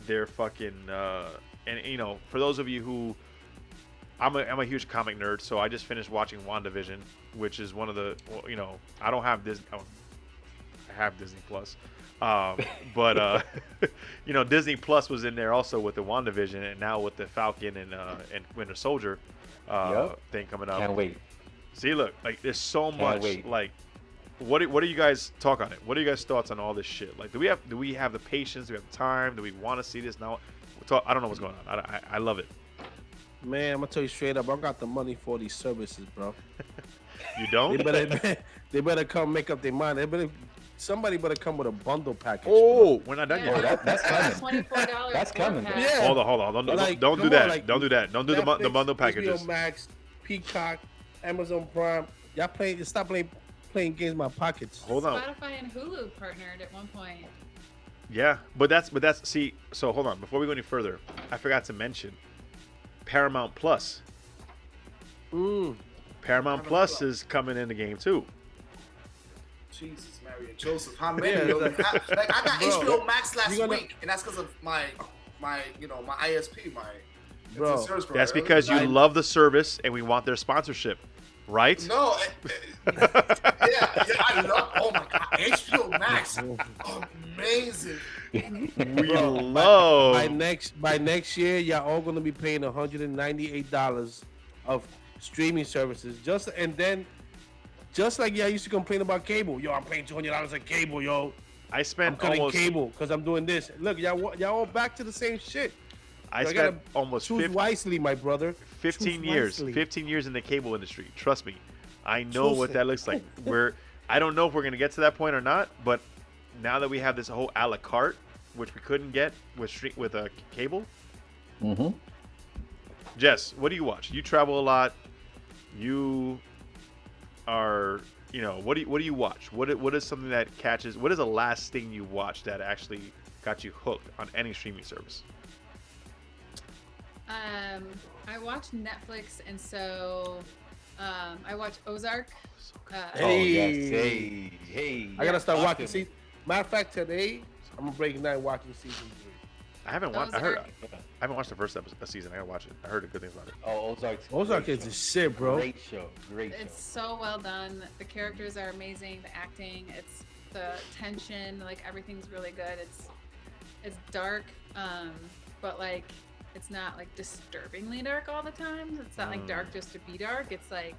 their fucking and you know, for those of you who I'm a huge comic nerd, so I just finished watching WandaVision, which is one of the, well, you know, I don't have Disney. I have Disney Plus. But you know, Disney Plus was in there also with the WandaVision, and now with the Falcon and Winter Soldier thing coming up. Can't wait. See, look, like there's so Can't much. wait. Like, what do you guys talk on it? What are you guys' thoughts on all this shit? Like, do we have the patience? Do we have the time? Do we want to see this now? I don't know what's going on. I love it. Man, I'm gonna tell you straight up, I got the money for these services, bro. You don't? They better come make up their mind. Somebody better come with a bundle package. Oh, we're not done Yeah, yet. that's coming. $24. That's coming, four bro. pack. Yeah. Hold on. Like, Don't do come that. on, like, Don't do that. Don't do the Netflix, bundle packages. Hbo Max, Peacock, Amazon Prime. Y'all stop playing games in my pockets. Hold on. Spotify and Hulu partnered at one point. Yeah, but that's see. So hold on. Before we go any further, I forgot to mention Paramount Plus. Paramount Plus is coming in the game too. Jesus, Mary and Joseph. How many? Yeah, Yo? I got bro, HBO Max last gonna- week, and that's because of my you know, my ISP, my Bro, internet service That's provider. because you love the service and we want their sponsorship, right? No, yeah, I love. Oh my God, HBO Max, amazing. We Bro, love. by next year, y'all all gonna be paying $198 of streaming services. Just like y'all used to complain about cable. Yo, I'm paying $200 on cable, yo. I I'm spent cutting almost. cable because I'm doing this. Look, y'all all back to the same shit. I So spent gotta almost choose 15, wisely, my brother. 15 Choose years. wisely. 15 years in the cable industry. Trust me, I know Choose what it. that looks like. I don't know if we're gonna get to that point or not, but now that we have this whole a la carte, which we couldn't get with cable. Mm-hmm. Jess, what do you watch? You travel a lot. You are, you know, what do you watch? What is something that catches? What is the last thing you watched that actually got you hooked on any streaming service? I watch Netflix, and so I watch Ozark. Oh Hey. yes. Hey. I gotta start Talk watching. to me. See, matter of fact, today I'm breaking down watching season 3. I haven't watched. I Ozark. haven't watched the first season. I gotta watch it. I heard good things about it. Oh, Ozark is the shit, bro. Great show. Great show. It's so well done. The characters are amazing. The acting, it's the tension, like everything's really good. It's dark, but like it's not like disturbingly dark all the time. It's not like dark just to be dark. It's like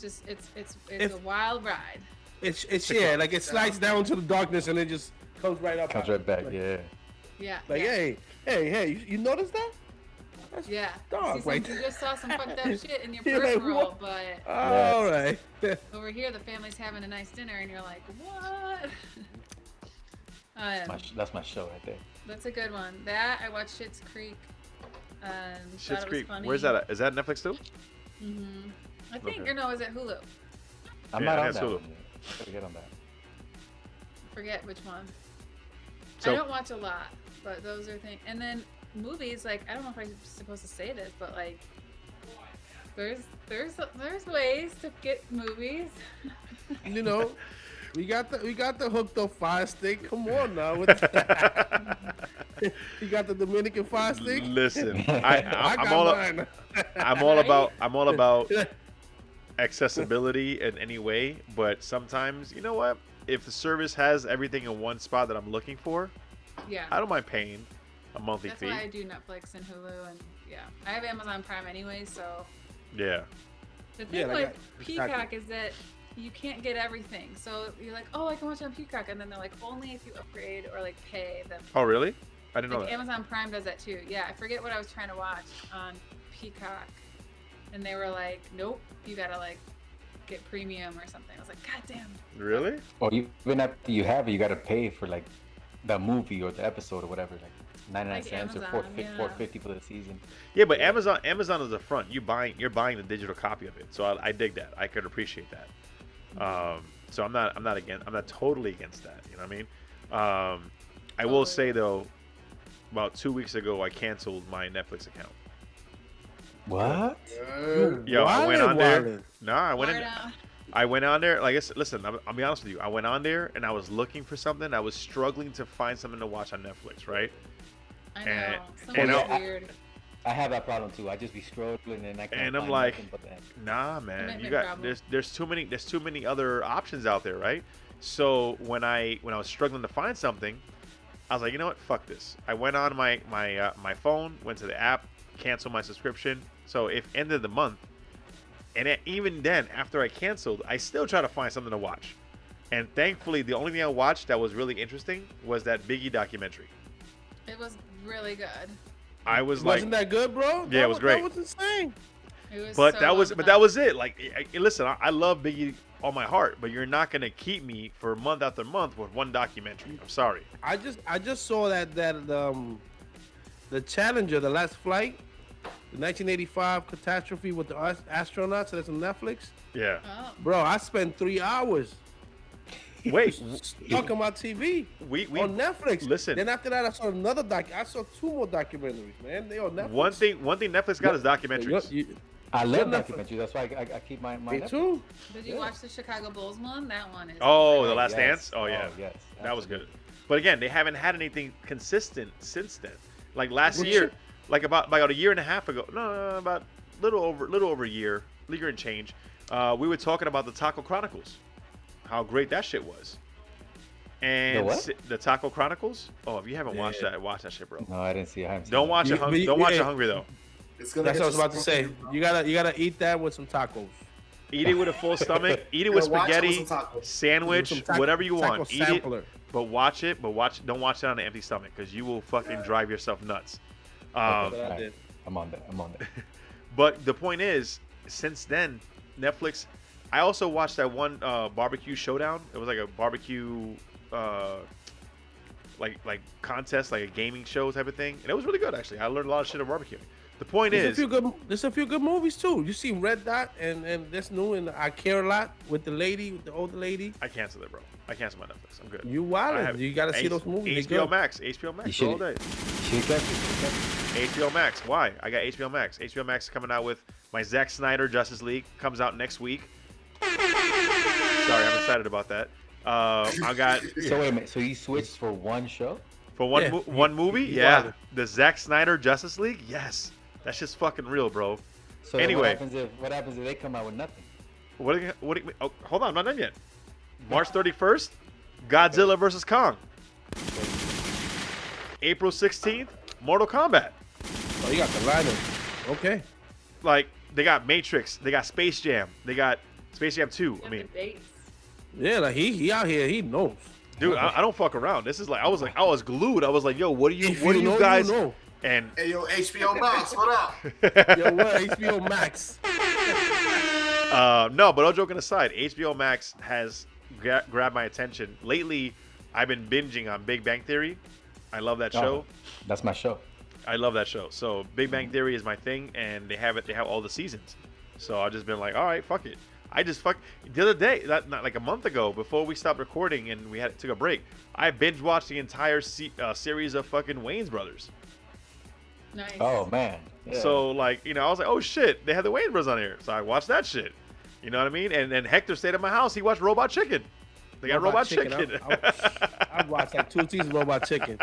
just it's a wild ride. It's yeah, like it slides down to the darkness and it just comes right up. Comes right back. Like, Yeah. Yeah. Like yeah. hey, you notice that? That's Yeah. dark, See, right? you just saw some fucked up shit in your You're like, peripheral, what? but All right. over here the family's having a nice dinner, and you're like, what? That's my show right there. That's a good one. That I watched Schitt's Creek. Schitt's Thought it was Creek. funny. Where's that at? Is that Netflix too? I think, Okay. or no, is it Hulu? I'm Yeah, not I on guess that Hulu. one yet. Gotta get on that. Forget which one. So- I don't watch a lot, but those are things. And then movies, like I don't know if I'm supposed to say this, but like there's ways to get movies. You know, we got the hooked up fire stick. Come on now. With that. You got the Dominican fire stick? Listen, I I'm got all mine. I'm all about accessibility in any way, but sometimes, you know what? If the service has everything in one spot that I'm looking for, Yeah. I don't mind paying a monthly That's fee. why I do Netflix and Hulu, and yeah, I have Amazon Prime anyway. So Yeah. the thing Yeah, like with I- Peacock exactly. is that you can't get everything. So you're like, oh, I can watch it on Peacock, and then they're like, only if you upgrade or like pay them. Oh, really? I didn't know Like that. Amazon Prime does that too. Yeah, I forget what I was trying to watch on Peacock, and they were like, nope, you gotta like get premium or something. I was like, god damn. Really? Or even after you have it, you gotta pay for like the movie or the episode or whatever, like 99 Like cents or Amazon, yeah. $4.50 for the season. Yeah, but Amazon is the front. You're buying the digital copy of it. So I dig that. I could appreciate that. So I'm not totally against that. You know what I mean? I will say though, about 2 weeks ago, I canceled my Netflix account. What? Yo, I went on there. Wildin'. No, I went Word in. out. I went on there. Like, listen, I'll be honest with you. I went on there and I was looking for something. I was struggling to find something to watch on Netflix, right? I know. And- Some and of I- it's weird. I have that problem too. I just be scrolling and I can't And I'm find like, nothing but that. Nah, man. You Commitment got problem. there's too many other options out there, right? So when I was struggling to find something, I was like, you know what? Fuck this. I went on my phone, went to the app, canceled my subscription. So if end of the month, and even then, after I canceled, I still try to find something to watch. And thankfully, the only thing I watched that was really interesting was that Biggie documentary. It was really good. I was like, Wasn't that good, bro? Yeah, it was great. That was insane. It was but so that was well but done. that was it. Like, listen, I love Biggie all my heart, but you're not gonna keep me for month after month with one documentary. I'm sorry. I just saw that the Challenger, the last flight, the 1985 catastrophe with the astronauts. That's on Netflix. Yeah. Oh. Bro, I spent 3 hours Wait, stuck on my TV we on Netflix. listen. Then after that, I saw another I saw 2 more documentaries, man. They on Netflix. One thing Netflix got is documentaries. I love Netflix. documentaries. That's why I keep my Me Netflix. too. Did you watch the Chicago Bulls one? That one is. Oh, great. The Last Yes. Dance. Oh yeah, yes. that was absolutely. good. But again, they haven't had anything consistent since then. Like last Which- year, like about a year and a half ago. No, about little over a year and change. We were talking about the Taco Chronicles, how great that shit was. And The what? the Taco Chronicles. Oh, if you haven't watched Yeah. that, watch that shit, bro. No, I didn't see it. I haven't seen Don't it. watch it. Don't watch it hungry though. It's gonna That's get what I was you about to say. smoking. You gotta eat that with some tacos. Eat it with a full stomach. Eat it with Yeah, watch it with spaghetti, some tacos. sandwich, With some whatever you taco want. Eat it, sampler. but watch it. Don't watch it on an empty stomach because you will fucking drive yourself nuts. That's what I Alright, did. I'm on that. But the point is, since then, Netflix. I also watched that one barbecue showdown. It was like a barbecue, like contest, like a gaming show type of thing, and it was really good actually. I learned a lot of shit on barbecuing. The point There's is, a few good movies too. You see Red Dot and this new and I Care a Lot with the older lady. I canceled it, bro. I canceled my Netflix. I'm good. You I wildin'. have You gotta see those movies. They HBO good. Max. HBO Max You all day. Should've kept it. HBO Max. Why? I got HBO Max. HBO Max is coming out with my Zack Snyder Justice League. Comes out next week. Sorry, I'm excited about that. I got So wait a minute. So you switched for one show? for one Yeah, one movie. you Yeah, wildin'. the Zack Snyder Justice League. Yes, that's just fucking real, bro. So Anyway. what happens if they come out with nothing? What? Oh, hold on, I'm not done yet. March 31st, Godzilla vs Kong. April 16th, Mortal Kombat. Oh, you got the lineup. Okay. Like they got Matrix, they got Space Jam, they got Space Jam 2. I Got mean, the dates. Yeah, like he out here. He knows. dude, I don't fuck around. This is like I was glued. I was like, yo, what do you If what do you you know, guys? you know. And Hey, yo, HBO Max, what up? Yo, what? HBO Max. no, but all joking aside, HBO Max has grabbed my attention lately. I've been binging on Big Bang Theory. I love that show. Oh, that's my show. I love that show. So Big Bang Theory is my thing, and they have all the seasons. So I've just been like, all right, fuck it. The other day, not like a month ago, before we stopped recording and we took a break, I binge watched the entire series of fucking Wayne's Brothers. Nice. Oh man. Yeah. So like, I was like, oh shit, they had the Wayne's Brothers on here. So I watched that shit. You know what I mean? And then Hector stayed at my house. He watched Robot Chicken. They got Robot Chicken. I watched like 2 seasons of Robot Chicken.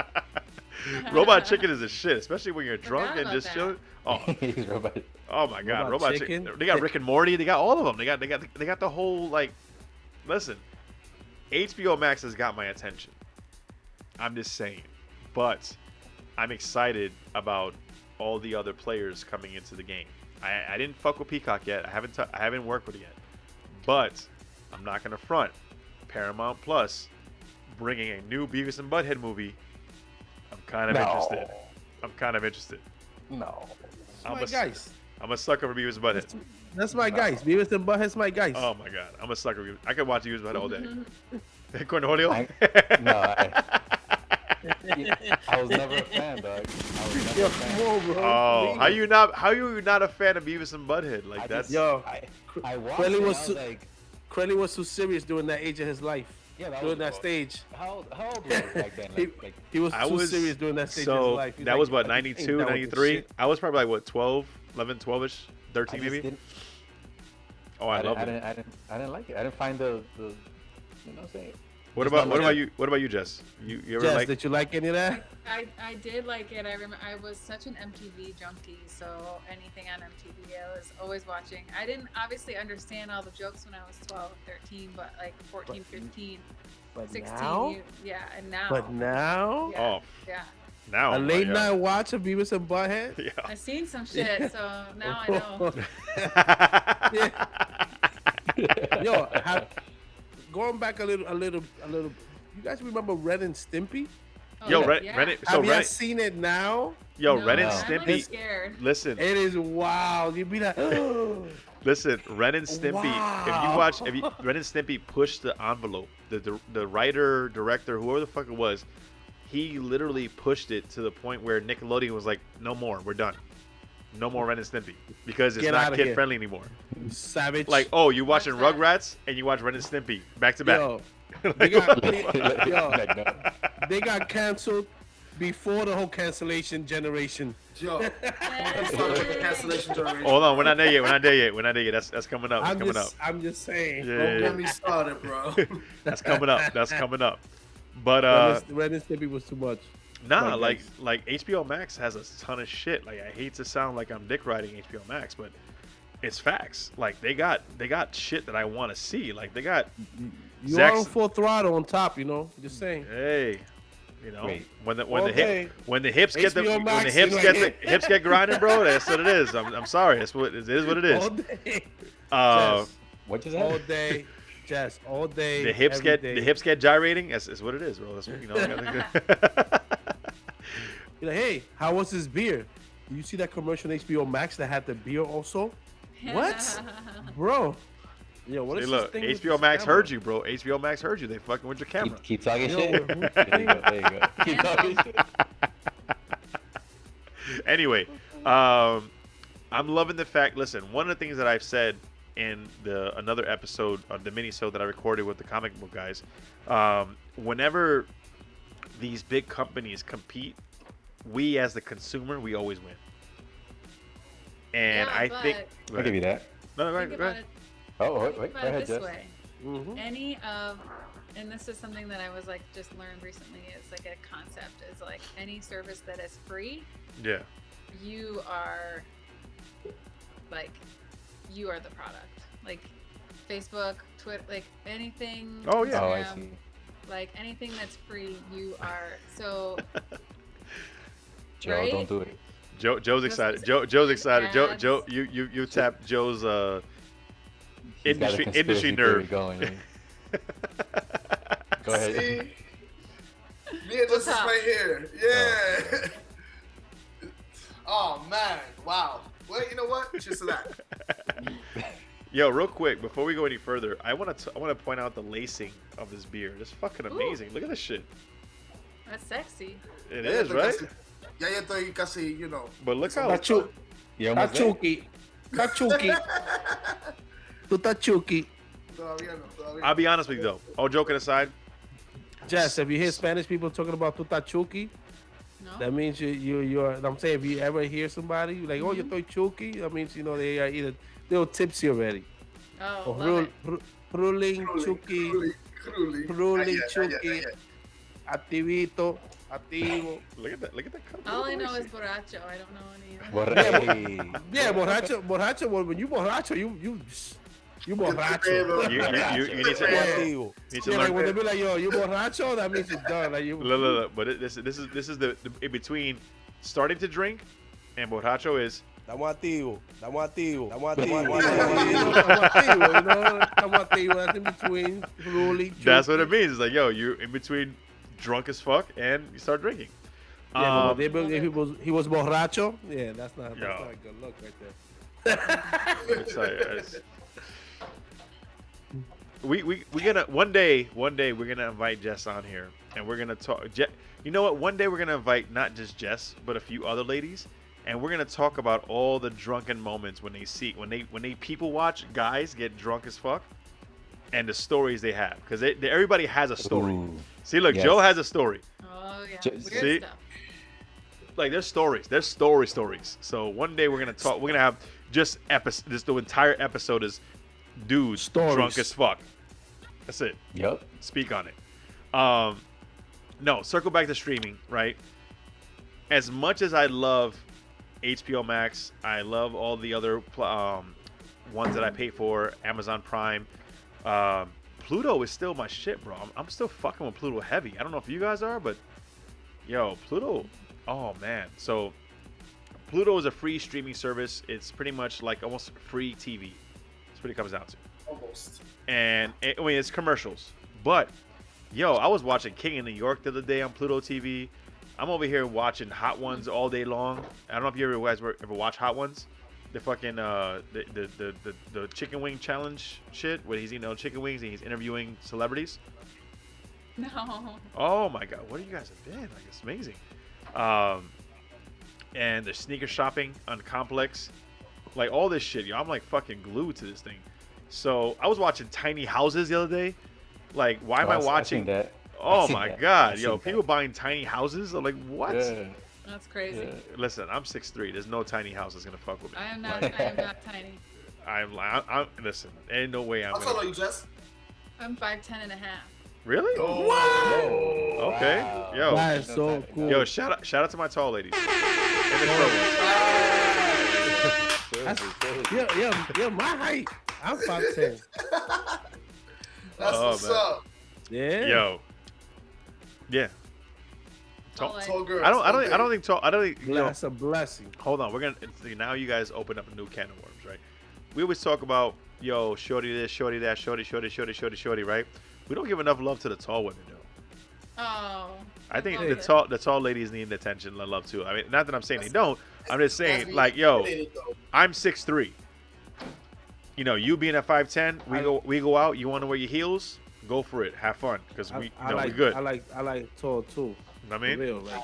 Robot Chicken is a shit, especially when you're drunk Forgot and about just that. chilling. Oh, He's Robot. oh my God, Robot Robot Chicken. Chicken. They got Rick and Morty. They got all of them. They got the whole like. Listen, HBO Max has got my attention. I'm just saying. but I'm excited about all the other players coming into the game. I didn't fuck with Peacock yet. I haven't worked with it yet, but I'm not gonna front. Paramount Plus bringing a new Beavis and Butthead movie. I'm kind of interested. No. My guys. I'm a sucker for Beavis and Butthead. That's my guys. Beavis and Butthead's my guys. Oh my god, I'm a sucker. I could watch Beavis and Butthead all day. Cornholio? I was never a fan, dog. I was never Yo, a fan. come on, bro. Oh, how you not a fan of Beavis and Butthead? Like that's I watched Crenly it, was I was like, Crenly was too serious during that age of his life. yeah, that During was that stage. How old was it back then? He was I too was serious during that stage of his so life. He's that like, was what I just ain't 92, down with this 93. shit. I was probably like what 12, 11, 12ish, 13 I just maybe. didn't, Oh, I loved it. I didn't like it. I didn't find the you know what I'm saying? What It's about not my- you? What about you, Jess? You ever Jess, like? did you like any of that? I did like it. I remember I was such an MTV junkie, so anything on MTV I was always watching. I didn't obviously understand all the jokes when I was 12, 13, but like 14, 15, But 16, now? yeah, and now. But now? Yeah, Oh, yeah. now A I'm late like, night watch of Beavis and Butthead? Yeah. I've seen some shit, so now I know. Yeah. Yo, going back a little. You guys remember Ren and Stimpy? Oh, Yo, yeah. Ren, so Have you Ren, seen it now? yo, No, Ren and no. I'm like Stimpy. scared. Listen, It is wild. You'd be like, listen, Ren and Stimpy. Wow. Ren and Stimpy pushed the envelope. The writer, director, whoever the fuck it was, he literally pushed it to the point where Nickelodeon was like, "No more, we're done. No more Ren and Stimpy because it's Get not outta kid here. friendly anymore." savage. Like, oh, you watching Watch that. Rugrats and you watch Ren and Stimpy back to back. Yo, Like, they got, yo, Like, no. they got canceled before the whole cancellation generation. Yo, I'm sorry, cancellation generation. hold on, we're not there yet. That's coming up. That's coming up. I'm just saying. Yeah, Don't yeah, get me started, bro. That's coming up. But Ren and Stimpy was too much. nah, like like HBO Max has a ton of shit. Like I hate to sound like I'm dick riding HBO Max, but it's facts. Like they got shit that I want to see. Like they got You Zach's- are on full throttle on top, you know. Just saying. hey, you know, Wait. when the Okay. hips get the HBO when the Max, hips you get know, the hips get grinding, bro. That's what it is. I'm sorry. It is what it is. All day. Uh, Jess, What you all said? day. Jess, all day. the hips every get day. the hips get gyrating. That's what it is, bro. That's what, you know. You're like, hey, how was this beer? Did you see that commercial on HBO Max that had the beer also? What? Bro. Yo, what Hey, is look, this thing with HBO this Max camera? heard you, bro. HBO Max heard you. They fucking with your camera. Keep talking Yo, shit. who- There you go. There you go. Keep talking shit. Anyway, I'm loving the fact. Listen, one of the things that I've said in another episode of the mini-sode that I recorded with the comic book guys, whenever these big companies compete, we as the consumer, we always win. And Yeah, I but think I'll give you that. no, go Think ahead, go about ahead. it. Oh, wait, Think wait. Go about it ahead, this Jess. way. Mhm. Any of, and this is something that I was like just learned recently. Is like a concept is like any service that is free, Yeah, you are like you are the product. Like Facebook, Twitter, like anything. Oh, yeah. Oh, I Instagram, see. Like anything that's free, you are. So Joe, Right? don't do it. Joe's Just excited. listen. Joe's excited. Ads. Joe, you tapped Joe's He's got a industry conspiracy nerve. theory going. eh? Go ahead. See? Me and Jess is up? right here. Yeah. Oh, man. Wow. Well, you know what? Cheers to that. Yo, real quick, before we go any further, I want to point out the lacing of this beer. It's fucking amazing. Look at this shit. that's sexy. It Ya is, estoy right? casi- Ya estoy casi, you know. But look how Está chu- You está almost there? chuki. Está chuki. Tú estás chuki. Todavía no, todavía I'll be honest with you though. All joking aside, Jess, if you hear Spanish people talking about tú estás chuki, No. that means you're. I'm saying if you ever hear somebody like, oh, yo estoy chuki, that means you know they are either they're tipsy already. Oh, Or love it. ruling, Cruelly, chuki, cruelly. Ruling, Ah, yeah, chuki. yeah, yeah. activito, activo. look at that. Look at that color. All I know is borracho. I don't know any. Borre- Yeah, borracho. Well, when you borracho, you You borracho. You need to Activo. Yeah, like when they learn. be like, yo, you borracho, that means it's done. Like you. Look. But this is the in between starting to drink and borracho is. Estamos activos. Estamos activos. Estamos activo. That's in between. Really. That's what it means. It's like, yo, you're in between drunk as fuck and you start drinking. Yeah, if he was borracho, yeah, that's not a good look right there. We gonna one day we're gonna invite Jess on here and we're gonna talk. You know what? One day we're gonna invite not just Jess but a few other ladies, and we're gonna talk about all the drunken moments when they people watch guys get drunk as fuck, and the stories they have, because everybody has a story. Ooh. See, look, Yes. Joe has a story. Oh yeah, Just- weird See? stuff. Like there's stories. So one day we're gonna talk. We're gonna have just the entire episode is dudes Stories. drunk as fuck. That's it. Yep. Speak on it. No, circle back to streaming, right? As much as I love HBO Max, I love all the other ones that I pay for, Amazon Prime. Pluto is still my shit, bro. I'm still fucking with Pluto heavy. I don't know if you guys are, but yo, Pluto. Oh man. So Pluto is a free streaming service. It's pretty much like almost free TV. That's what it comes down to. Almost. And I mean, it's commercials. But yo, I was watching King of New York the other day on Pluto TV. I'm over here watching Hot Ones all day long. I don't know if you guys ever watch Hot Ones. The fucking the chicken wing challenge shit where he's eating chicken wings and he's interviewing celebrities. No. Oh my god, what do you guys have been? Like, it's amazing. And the sneaker shopping on Complex, like all this shit, yo. I'm like fucking glued to this thing. So I was watching Tiny Houses the other day. Like, why am I watching? that. Oh I've seen my that. god, I've yo, seen people that. buying tiny houses. I'm like, what? Yeah. That's crazy. Yeah. Listen, I'm 6'3". There's no tiny house that's gonna fuck with me. I am not. Like, I am not tiny. I'm listen. Ain't no way I'm How tall are gonna. you, Jess? I'm 5'10" and a half. Really? Oh, Whoa. Okay. Wow. Yo. That is so cool. Yo, shout out to my tall ladies. And the short ones. Yeah, my height. I'm 5'10". That's Oh, what's man. up. Yeah. Yo. Yeah. Tall lady. Tall girls. I don't think tall. I don't think. You know, That's a blessing. hold on. We're gonna now. You guys open up a new can of worms, right? We always talk about yo, shorty this, shorty that, shorty, right? We don't give enough love to the tall women, though. Oh. I think love the it. tall ladies need attention and love too. I mean, not that I'm saying they don't. I'm just That's saying, me like, yo, intimidated, though. I'm 6'3". You know, you being at 5'10", we go out. You want to wear your heels? Go for it. Have fun, because we we good. I like tall too. You know what I For mean, real, like,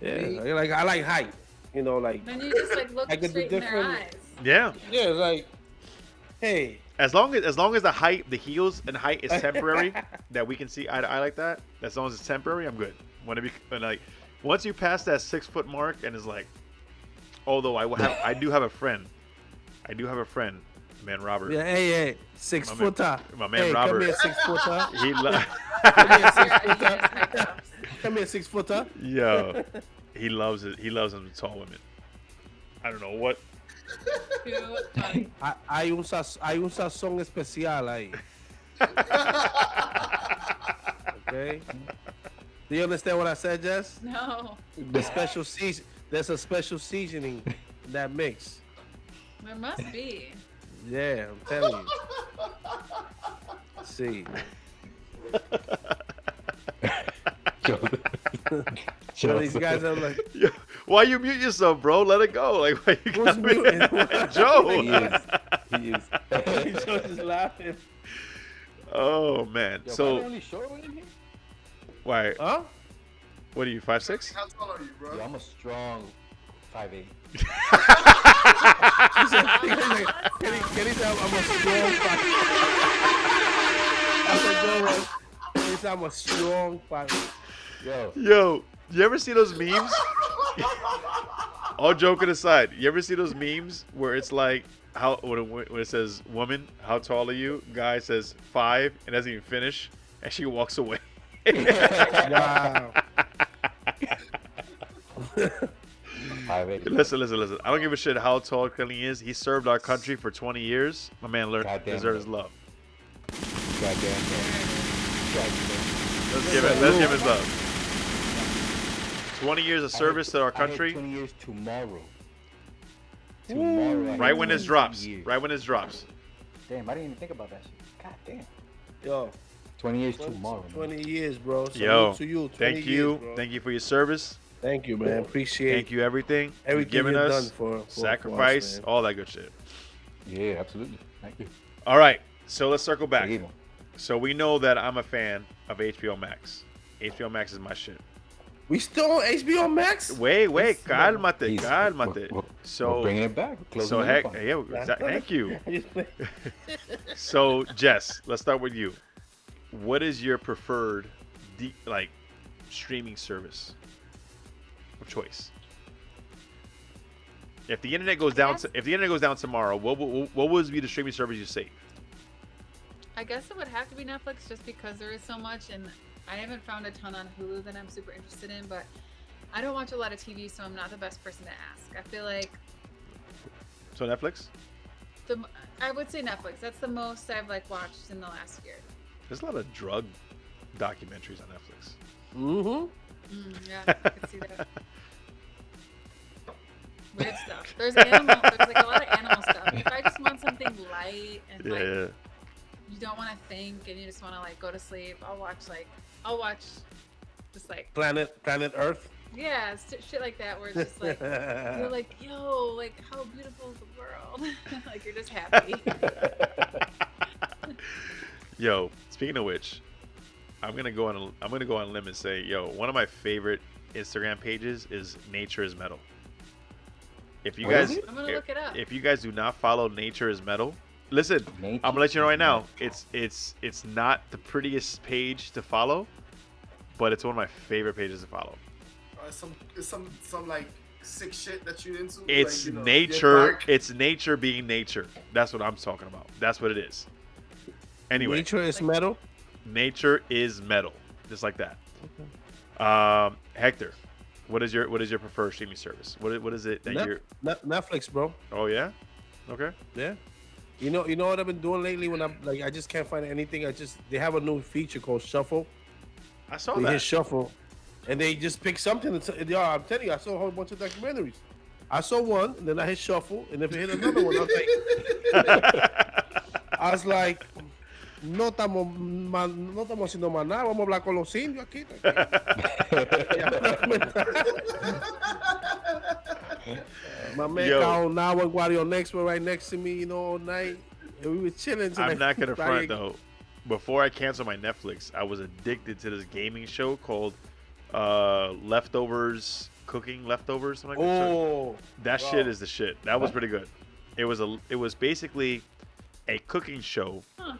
yeah, like I like height. You know, like Then you just like look I could do straight in their different- eyes. yeah. yeah, like hey, As long as the height, the heels and height is temporary, that we can see eye to eye like that. As long as it's temporary, I'm good. Like, once you pass that 6 foot mark, and it's like, although I do have a friend, man, Robert. yeah, hey, 6 My man- footer. my man hey, Robert. Come here, 6 footer. He Come here, 6 He has footer. high tops. Come here, 6 footer. Yo, he loves it. He loves them tall women. I don't know what. Too funny. Hay un sazón especial ahí. Okay. Do you understand what I said, Jess? No. The special season. There's a special seasoning in that mix. There must be. Yeah, I'm telling you. See. So these guys are like, Yo, why you mute yourself, bro? Let it go. Like, why you who's got me? muting? Joe. He is. He's just laughing. Oh man. Yo, So am I really short with him here? why? Huh? What are you? 5'6"? How tall are you, bro? Yo, I'm a strong 5'8". Can he tell I'm a strong fighter? He said I'm a strong fighter. Yo, Yo, you ever see those memes? All joking aside, you ever see those memes where it's like when it says woman, how tall are you? Guy says 5 and doesn't even finish, and she walks away. Wow. 5'8". Listen. I don't give a shit how tall Crenly is. He served our country for 20 years. My man Goddamn deserves right. love. Goddamn. Let's give him love. 20 years of service to our I hit country. 20 years tomorrow. Tomorrow. I Right hit when this 20 drops. years. Right when this drops. Damn, I didn't even think about that shit. God damn. Yo, 20 years tomorrow. 20 years, bro. Salute Yo, to you. 20 thank years, you. bro. Thank you for your service. Thank you, man. Appreciate Thank you everything. everything You've given you've us done for sacrifice, us, man. all that good shit. Yeah, absolutely. Thank you. All right, so let's circle back. Seguimos. So we know that I'm a fan of HBO Max. HBO Max is my shit. We still on HBO Max? Wait, cálmate, Please, cálmate. we're So, bringing it back. We're so closing the loop on it. thank you. I just play- So Jess, let's start with you. What is your preferred streaming service of choice? If the internet goes down, tomorrow, what would be the streaming service you save? I guess it would have to be Netflix just because there is so much, and I haven't found a ton on Hulu that I'm super interested in, but I don't watch a lot of TV, so I'm not the best person to ask. I feel like So Netflix. I would say Netflix. That's the most I've watched in the last year. There's a lot of drug documentaries on Netflix. Mhm. Yeah, I could see that. Weird stuff. There's a lot of animal stuff. If I just want something light and Yeah. you don't want to think and you just want to go to sleep, I'll watch just Planet Earth. yeah, shit like that where it's just you're like, yo, how beautiful is the world? You're just happy. Yo, speaking of which, I'm gonna go on a limb and say, yo, one of my favorite Instagram pages is Nature is Metal. If you guys, I'm gonna look it up. if you guys do not follow Nature is Metal, listen, Nature I'm gonna let you know right is now, Metal. it's not the prettiest page to follow, but it's one of my favorite pages to follow. Some sick shit that you into. It's get nature. dark. It's nature being nature. That's what I'm talking about. That's what it is. Anyway, Nature is metal. Nature is metal, just like that. Hector, what is your preferred streaming service? What is it that you're? Netflix, bro. Oh yeah, okay. Yeah. You know what I've been doing lately when I'm I just can't find anything. They have a new feature called Shuffle. I saw They hit that. Shuffle, and they just pick something. Yo, I'm telling you, I saw a whole bunch of documentaries. I saw one, and then I hit Shuffle, and if I hit another one, I was like, no estamos haciendo más nada, vamos a hablar con los indios aquí. My man Yo. called now and Guario next were right next to me, all night. And we were chilling. I'm not gonna front though. Before I canceled my Netflix, I was addicted to this gaming show called Leftovers, Cooking Leftovers, something like that. Oh, That wow. shit is the shit. That was pretty good. It was basically a cooking show Huh.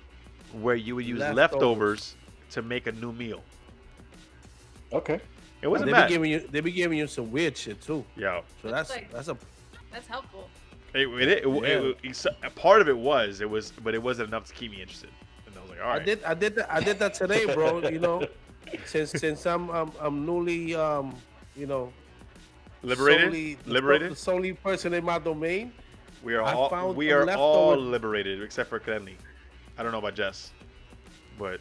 where you would use Leftovers. leftovers to make a new meal. Okay. It wasn't they bad. be giving you some weird shit too. Yeah. So That's that's a That's helpful. Part of it was, but it wasn't enough to keep me interested. And I was like, all right. I did that today, bro. Since I'm newly Liberated. solely person in my domain. We are I all found we some are all leftover- liberated except for Crenly. I don't know about Jess, but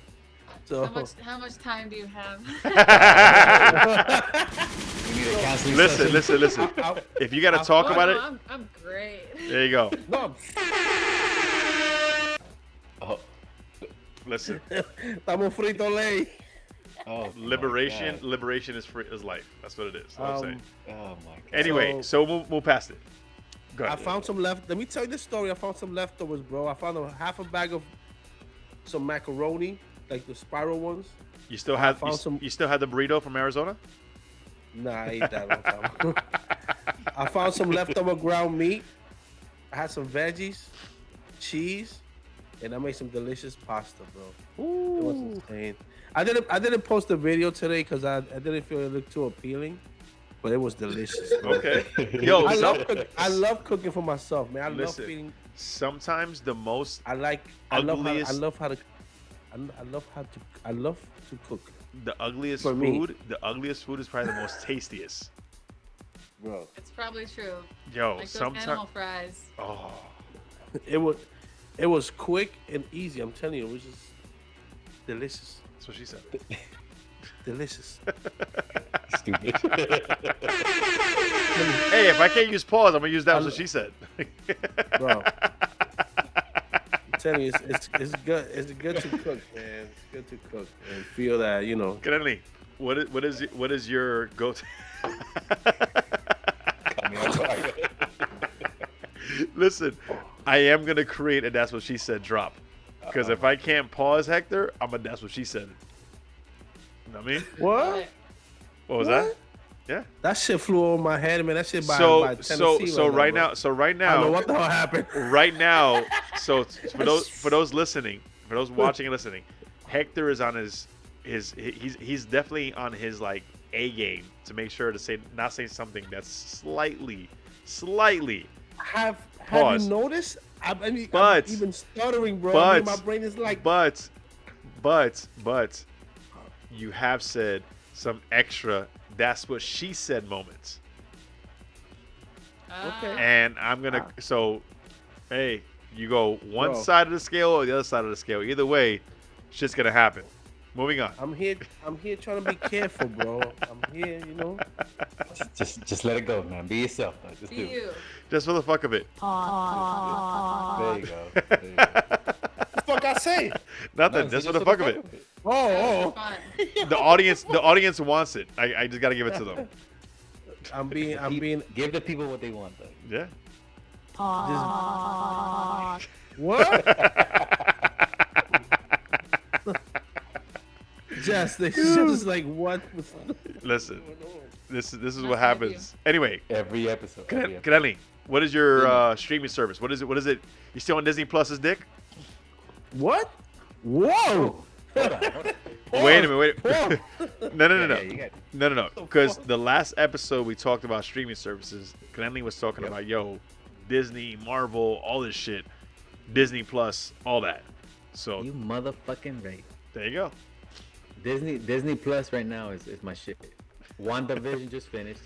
So How much time do you have? We need a counseling listen. session. If you got to talk Oh, about no, it, I'm great. there you go. no, Oh, Listen, estamos frito ley. oh, my liberation God. is free is life. That's what it is. That's what I'm saying. Oh my God. Anyway, so move past it. Go I ahead. found some left. Let me tell you this story. I found some leftovers, bro. I found half a bag of some macaroni, like the spiral ones. You still I have found some- you still have the burrito from Arizona? Nah, I ate that one time. I found some leftover ground meat. I had some veggies, cheese, and I made some delicious pasta, bro. It was insane. I didn't post the video today because I didn't feel it looked too appealing, but it was delicious. Bro. Okay. Yo, I love cooking for myself, man. I Listen, love feeding. sometimes the most I love to cook. the ugliest For me. food is probably the most tastiest. bro. It's probably true. Yo, Like those sometimes. animal fries. Oh, It was quick and easy. I'm telling you, it was just delicious. that's what she said. Delicious. Stupid. Hey, if I can't use pause, I'm gonna use that. That's what she said. Bro. I'm telling you, it's good. It's good to cook, man. It's good to cook and feel that, you know. Crenly, what is your go-to? Caught me off guard. Listen, I am gonna create a that's what she said drop, because if I can't pause Hector, I'm a that's what she said. You know what I mean? What? What was What? that? Yeah. That shit flew over my head, man. That shit by Tennessee. So right bro. now, I don't know what the hell happened. right now, so for those listening, for those watching and listening, Hector is on he's definitely on his like A game to make sure to not say something that's slightly Have Pause. you noticed? I mean, But- I'm even stuttering, bro. I mean, my brain is like. but you have said some extra that's what she said moments. Okay. And I'm gonna so hey, you go one Bro. side of the scale or the other side of the scale. Either way, shit's gonna happen. Moving on. I'm here trying to be careful, bro. I'm here, you know. Just let it go, man. Be yourself, man. Just Be do it. you. Just for the fuck of it. There you go. There you go. The fuck I say? Nothing. No, just for just the fuck of it. Oh, Fun. The audience wants it. I just gotta give it to them. I'm being. Give the people what they want, though. Yeah. What? Jess, they just like what? Listen, this is That's what what I happens. Anyway, Every episode. Every episode. Crenly, what is your streaming service? What is it? You still on Disney Plus's dick? What? Whoa! Hold on. Wait a minute. Pause. No. Yeah, you got it. No. Because the last episode we talked about streaming services, Crenly was talking Yep. about Disney, Marvel, all this shit, Disney Plus, all that. So You motherfucking right. there you go. Disney Plus right now is my shit. WandaVision just finished.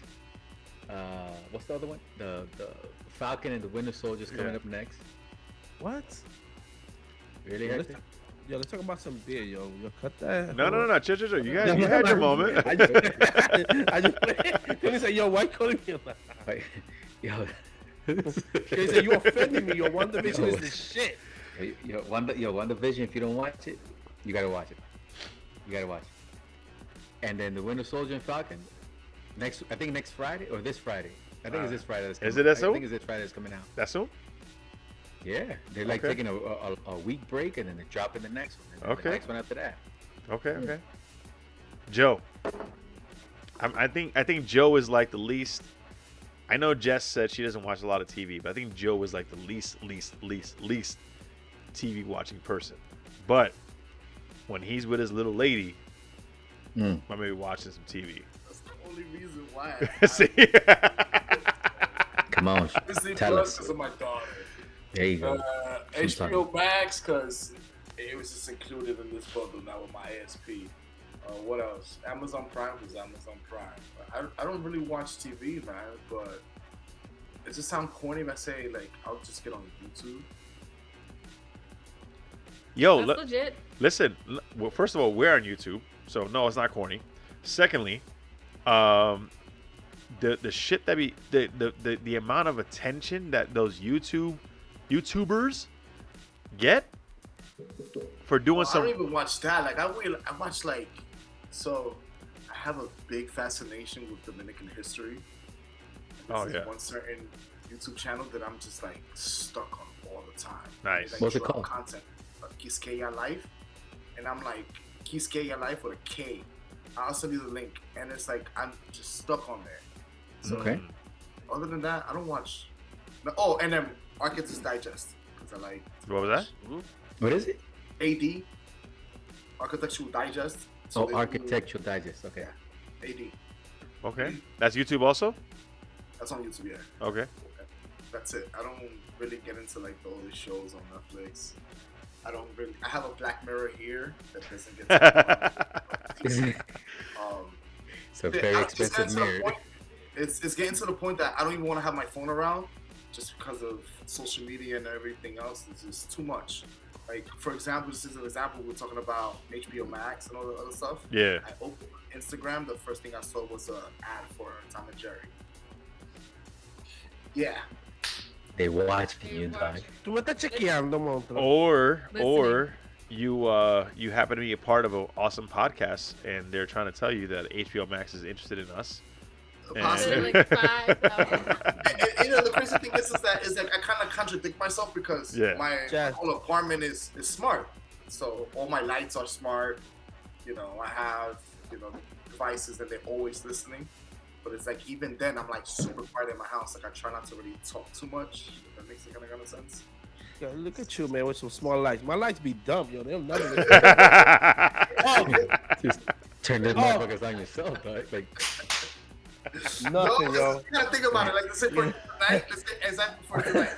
What's the other one? The Falcon and the Winter Soldier's coming Yeah. up next. What? Really, Yo, Hector? let's talk about some beer, yo. Yo, cut that. No. Chill. You had your moment. I just He said, yo, why you calling me on that? Like, yo, He said, you offending me. Your WandaVision is the shit. WandaVision. If you don't watch it, you gotta watch it. You gotta watch it. And then the Winter Soldier and Falcon. I think next Friday or this Friday. I think it's this Friday. That's Is coming it out. that soon? I think it's this Friday that's coming out. That's soon. Yeah, they're like Okay. taking a week break and then they're dropping the next one. And then Okay. The next one after that. Okay. Joe, I think Joe is like the least. I know Jess said she doesn't watch a lot of TV, but I think Joe is like the least TV watching person. But when he's with his little lady, I may be watching some TV. That's the only reason why. See? Come on, Disney tell Plus us. because of my daughter. There you go. HBO Max because it was just included in this bundle now with my ASP. What else? Amazon Prime was Amazon Prime. I don't really watch TV, man, but it just sounds corny if I say like I'll just get on YouTube. Yo, That's legit. listen. Well, first of all, we're on YouTube, so no, it's not corny. Secondly, the shit that the amount of attention that those YouTubers get for doing Well, I some. don't even watch that. Like I watch like, so I have a big fascination with Dominican history. Oh, This is yeah. one certain YouTube channel that I'm just like stuck on all the time. Nice. Like, What's it drop called? Content. Quisqueya Life, and I'm like Quisqueya Life with a K. I'll send you the link, and it's like I'm just stuck on there. So, Okay. Other than that, I don't watch. No, oh, and then Architect's Digest because I like. What was that? What is it? AD, Architectural Digest. So Oh, they do Architectural Digest. Okay. AD. Okay, that's YouTube also. That's on YouTube, yeah. Okay. That's it. I don't really get into like all these shows on Netflix. I have a Black Mirror here that doesn't get to So yeah, very I just expensive get to the mirror. point- it's getting to the point that I don't even want to have my phone around, just because of social media and everything else. It's just too much. Like, for example, just as an example, we're talking about HBO Max and all the other stuff. Yeah. I opened Instagram. The first thing I saw was an ad for Tom and Jerry. Yeah. They watch They you, watch. dog. Tú me estás chequeando, monstruo. Or you happen to be a part of an awesome podcast, and they're trying to tell you that HBO Max is interested in us. Possibly. Like 5,000. And, the crazy thing is that I kind of contradict myself because my whole apartment is smart. So all my lights are smart. I have devices that they're always listening. But it's like even then I'm like super quiet in my house. Like I try not to really talk too much. If that makes any kind of sense. Yo, look at you, man, with some small lights. My lights be dumb, yo. They'll never. Just turn those motherfuckers on yourself, dog. Like nothing, yo. You gotta think about it. Like let's say for tonight, exactly for tonight.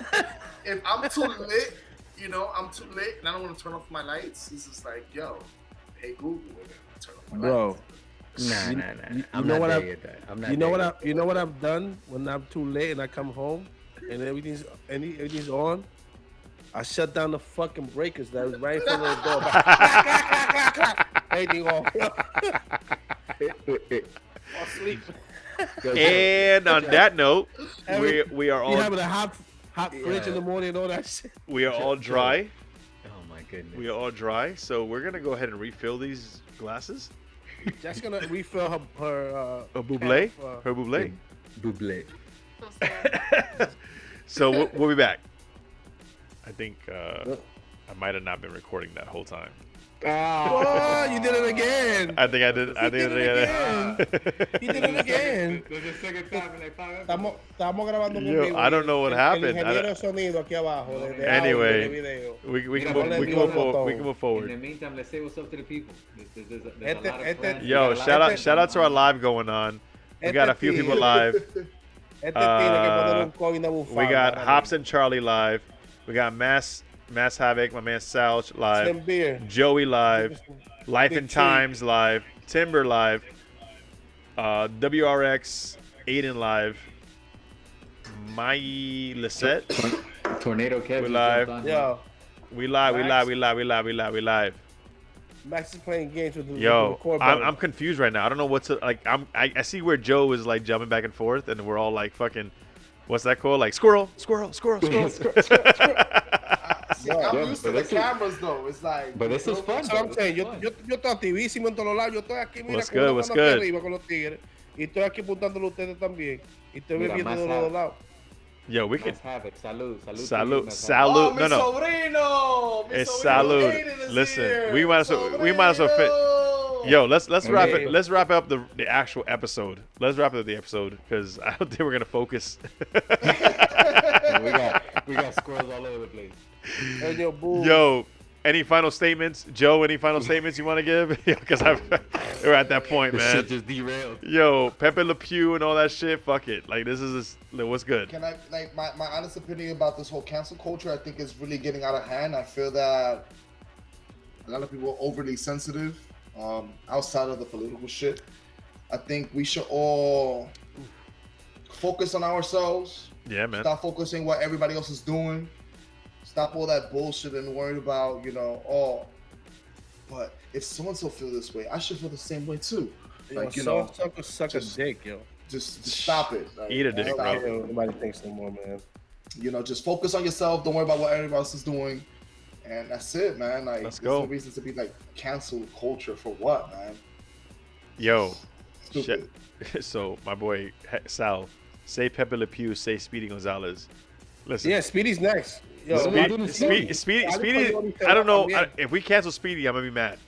If I'm too lit, I'm too lit, and I don't want to turn off my lights. It's just like, yo, hey Google, turn off my lights. Nah. I'm know not what there I- yet, dog. I'm not You know there what you know what I've done when I'm too late and I come home and everything's on? I shut down the fucking breakers that was right in front of the door. Everything off. Asleep. And on that note, we are You all having a hot fridge in the morning and all that shit. we are all dry. Oh my goodness. We are all dry. So we're gonna go ahead and refill these glasses. Just gonna refill her A buble, can of, her buble. Buble. So sad. So we'll be back. I think I might have not been recording that whole time. Oh, you did it again. I think I did. I did think it I again. You did it again. There's a second time in like 5 episodes. Estamos grabando Yo, contigo. I don't know what El happened. ingeniero de sonido aquí abajo. De Anyway, audio, de video. We can Mira, move, we can ponle move forward. botón. We can move In the forward. meantime, let's say what's up to the people. There's a lot Este- of friends. We Yo, got a lot of shout out friends to our online. live going on. We got a few people live. Este tiene que poner un coin de bufanda. We got para Hops mí. and Charlie live. We got Mass Havoc, my man Sal live. Slim beer. Joey live. Life Big and treat. Times live. Timber live. WRX Aiden live. Mai Lisette. Tornado Kevin. We live. Yo, We live. Max is playing games with the Yo, record I'm button. confused right now. I don't know what to like. I see where Joe is like jumping back and forth, and we're all like fucking, what's that called? Like squirrel. See, I'm Yeah, used to the cameras though. It's like. But this is fun. That's what I'm though. saying. This Yo is fun. estoy activísimo en todos lados. Yo estoy aquí, mira, What's con good, una what's mano aquí good? arriba con los tigres. Y estoy aquí apuntándolo a ustedes también. Y estoy Mira, bebiendo más de los dos havoc. lados. Yo, we could Max Havoc. Salud. salute. Oh, mi No, no. sobrino. Mi It's sobrino salute. Aiden is Listen, here. we might as well fit. Sobrino. Yo, let's wrap Hey. it. Let's wrap up the actual episode. Let's wrap up the episode because I don't think we're gonna focus. We got squirrels all over the place. And your boo. Yo, any final statements, Joe? Any final statements you want to give? Because we're at that point, This man. shit just derailed. Yo, Pepe Le Pew and all that shit. Fuck it. Like this is what's good. Can I like my honest opinion about this whole cancel culture? I think is really getting out of hand. I feel that a lot of people are overly sensitive outside of the political shit. I think we should all focus on ourselves. Yeah, man. Stop focusing what everybody else is doing. Stop all that bullshit and worried about, but if so-and-so feel this way, I should feel the same way too. Like, suck a dick, yo. just stop it. Like, Eat a dick, stop bro. it. Yo, nobody thinks no more, man. Just focus on yourself. Don't worry about what everybody else is doing. And that's it, man. Like, Let's there's go. no reason to be like cancel culture for what, man? Yo, Stupid. so my boy Sal, say Pepe Le Pew, say Speedy Gonzalez. Listen. Yeah, Speedy's next. Yo, Speedy. I don't know if we cancel Speedy, I'm gonna be mad.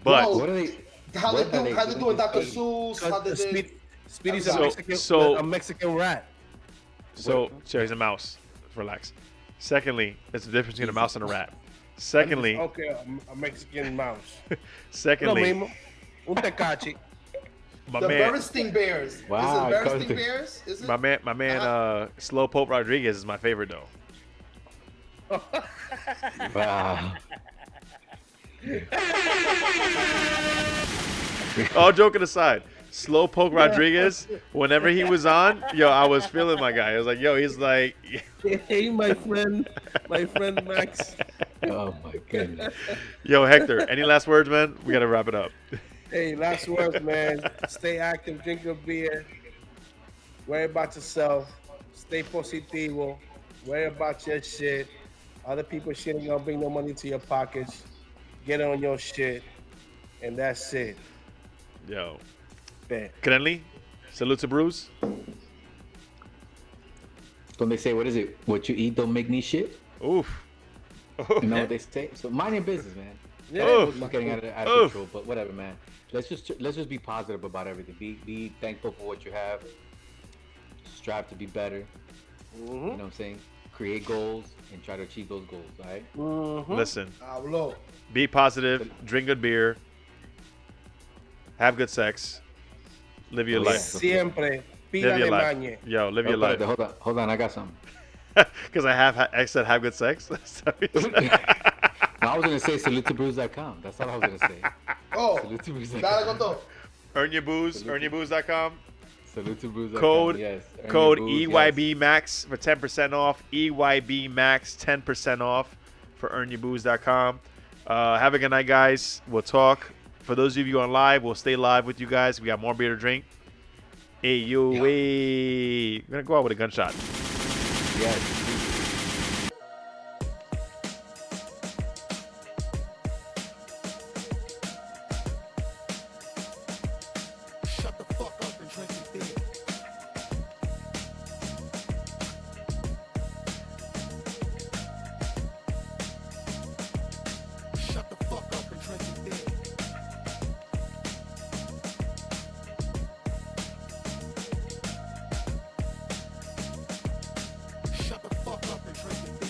But No. What are they? How What they are do? they How they doing doing, to Dr. Speedy? Seuss? How they did? Speedy's So- a Mexican rat. so he's a mouse. Relax. Secondly, there's a difference between a mouse and a rat. Secondly, Okay, a Mexican mouse. Lo secondly, mismo. Un tecachi. my The man, Bernstein Bears. Wow, Is it Bernstein Carter. Bears? Is it? my man, Slow Pope Rodriguez is my favorite though. Wow. All joking aside. Slowpoke Rodriguez, whenever he was on, yo, I was feeling my guy. I was like, yo, he's like, Hey, my friend Max. Oh my goodness. yo, Hector, any last words, man? We got to wrap it up. Hey, last words, man. Stay active, drink your beer. Worry about yourself. Stay positivo. Worry about your shit. Other people shit ain't gonna bring no money to your pockets. Get on your shit. And that's it. Yo. Bet. Crenly, salute to Bruce. Don't they say, what is it? What you eat don't make me shit? Oof. You know what they say? So mind your business, man. Yeah. It's not getting out of control, but whatever, man. Let's just be positive about everything. Be thankful for what you have. Strive to be better. You know what I'm saying? Create goals and try to achieve those goals, all right? Listen, Hablo. be positive, drink good beer, have good sex, live your life. Siempre. Live your Pídale life. mañe. Yo, live your life. Hold on, I got something. Because I said have good sex. No, I was gonna say salutebrews.com. That's all I was gonna say. Oh, Salutebrews.com. dale con todo. Earn your booze, earnyourbooze.com. Salutebrews.com. Code yes. Earn code your booze, EYB Max for 10% off. EYB Max 10% off for earnyourbooze.com. Have a good night, guys. We'll talk. For those of you on live, we'll stay live with you guys. We got more beer to drink. Hey, yo, hey. We're gonna go out with a gunshot. Yes.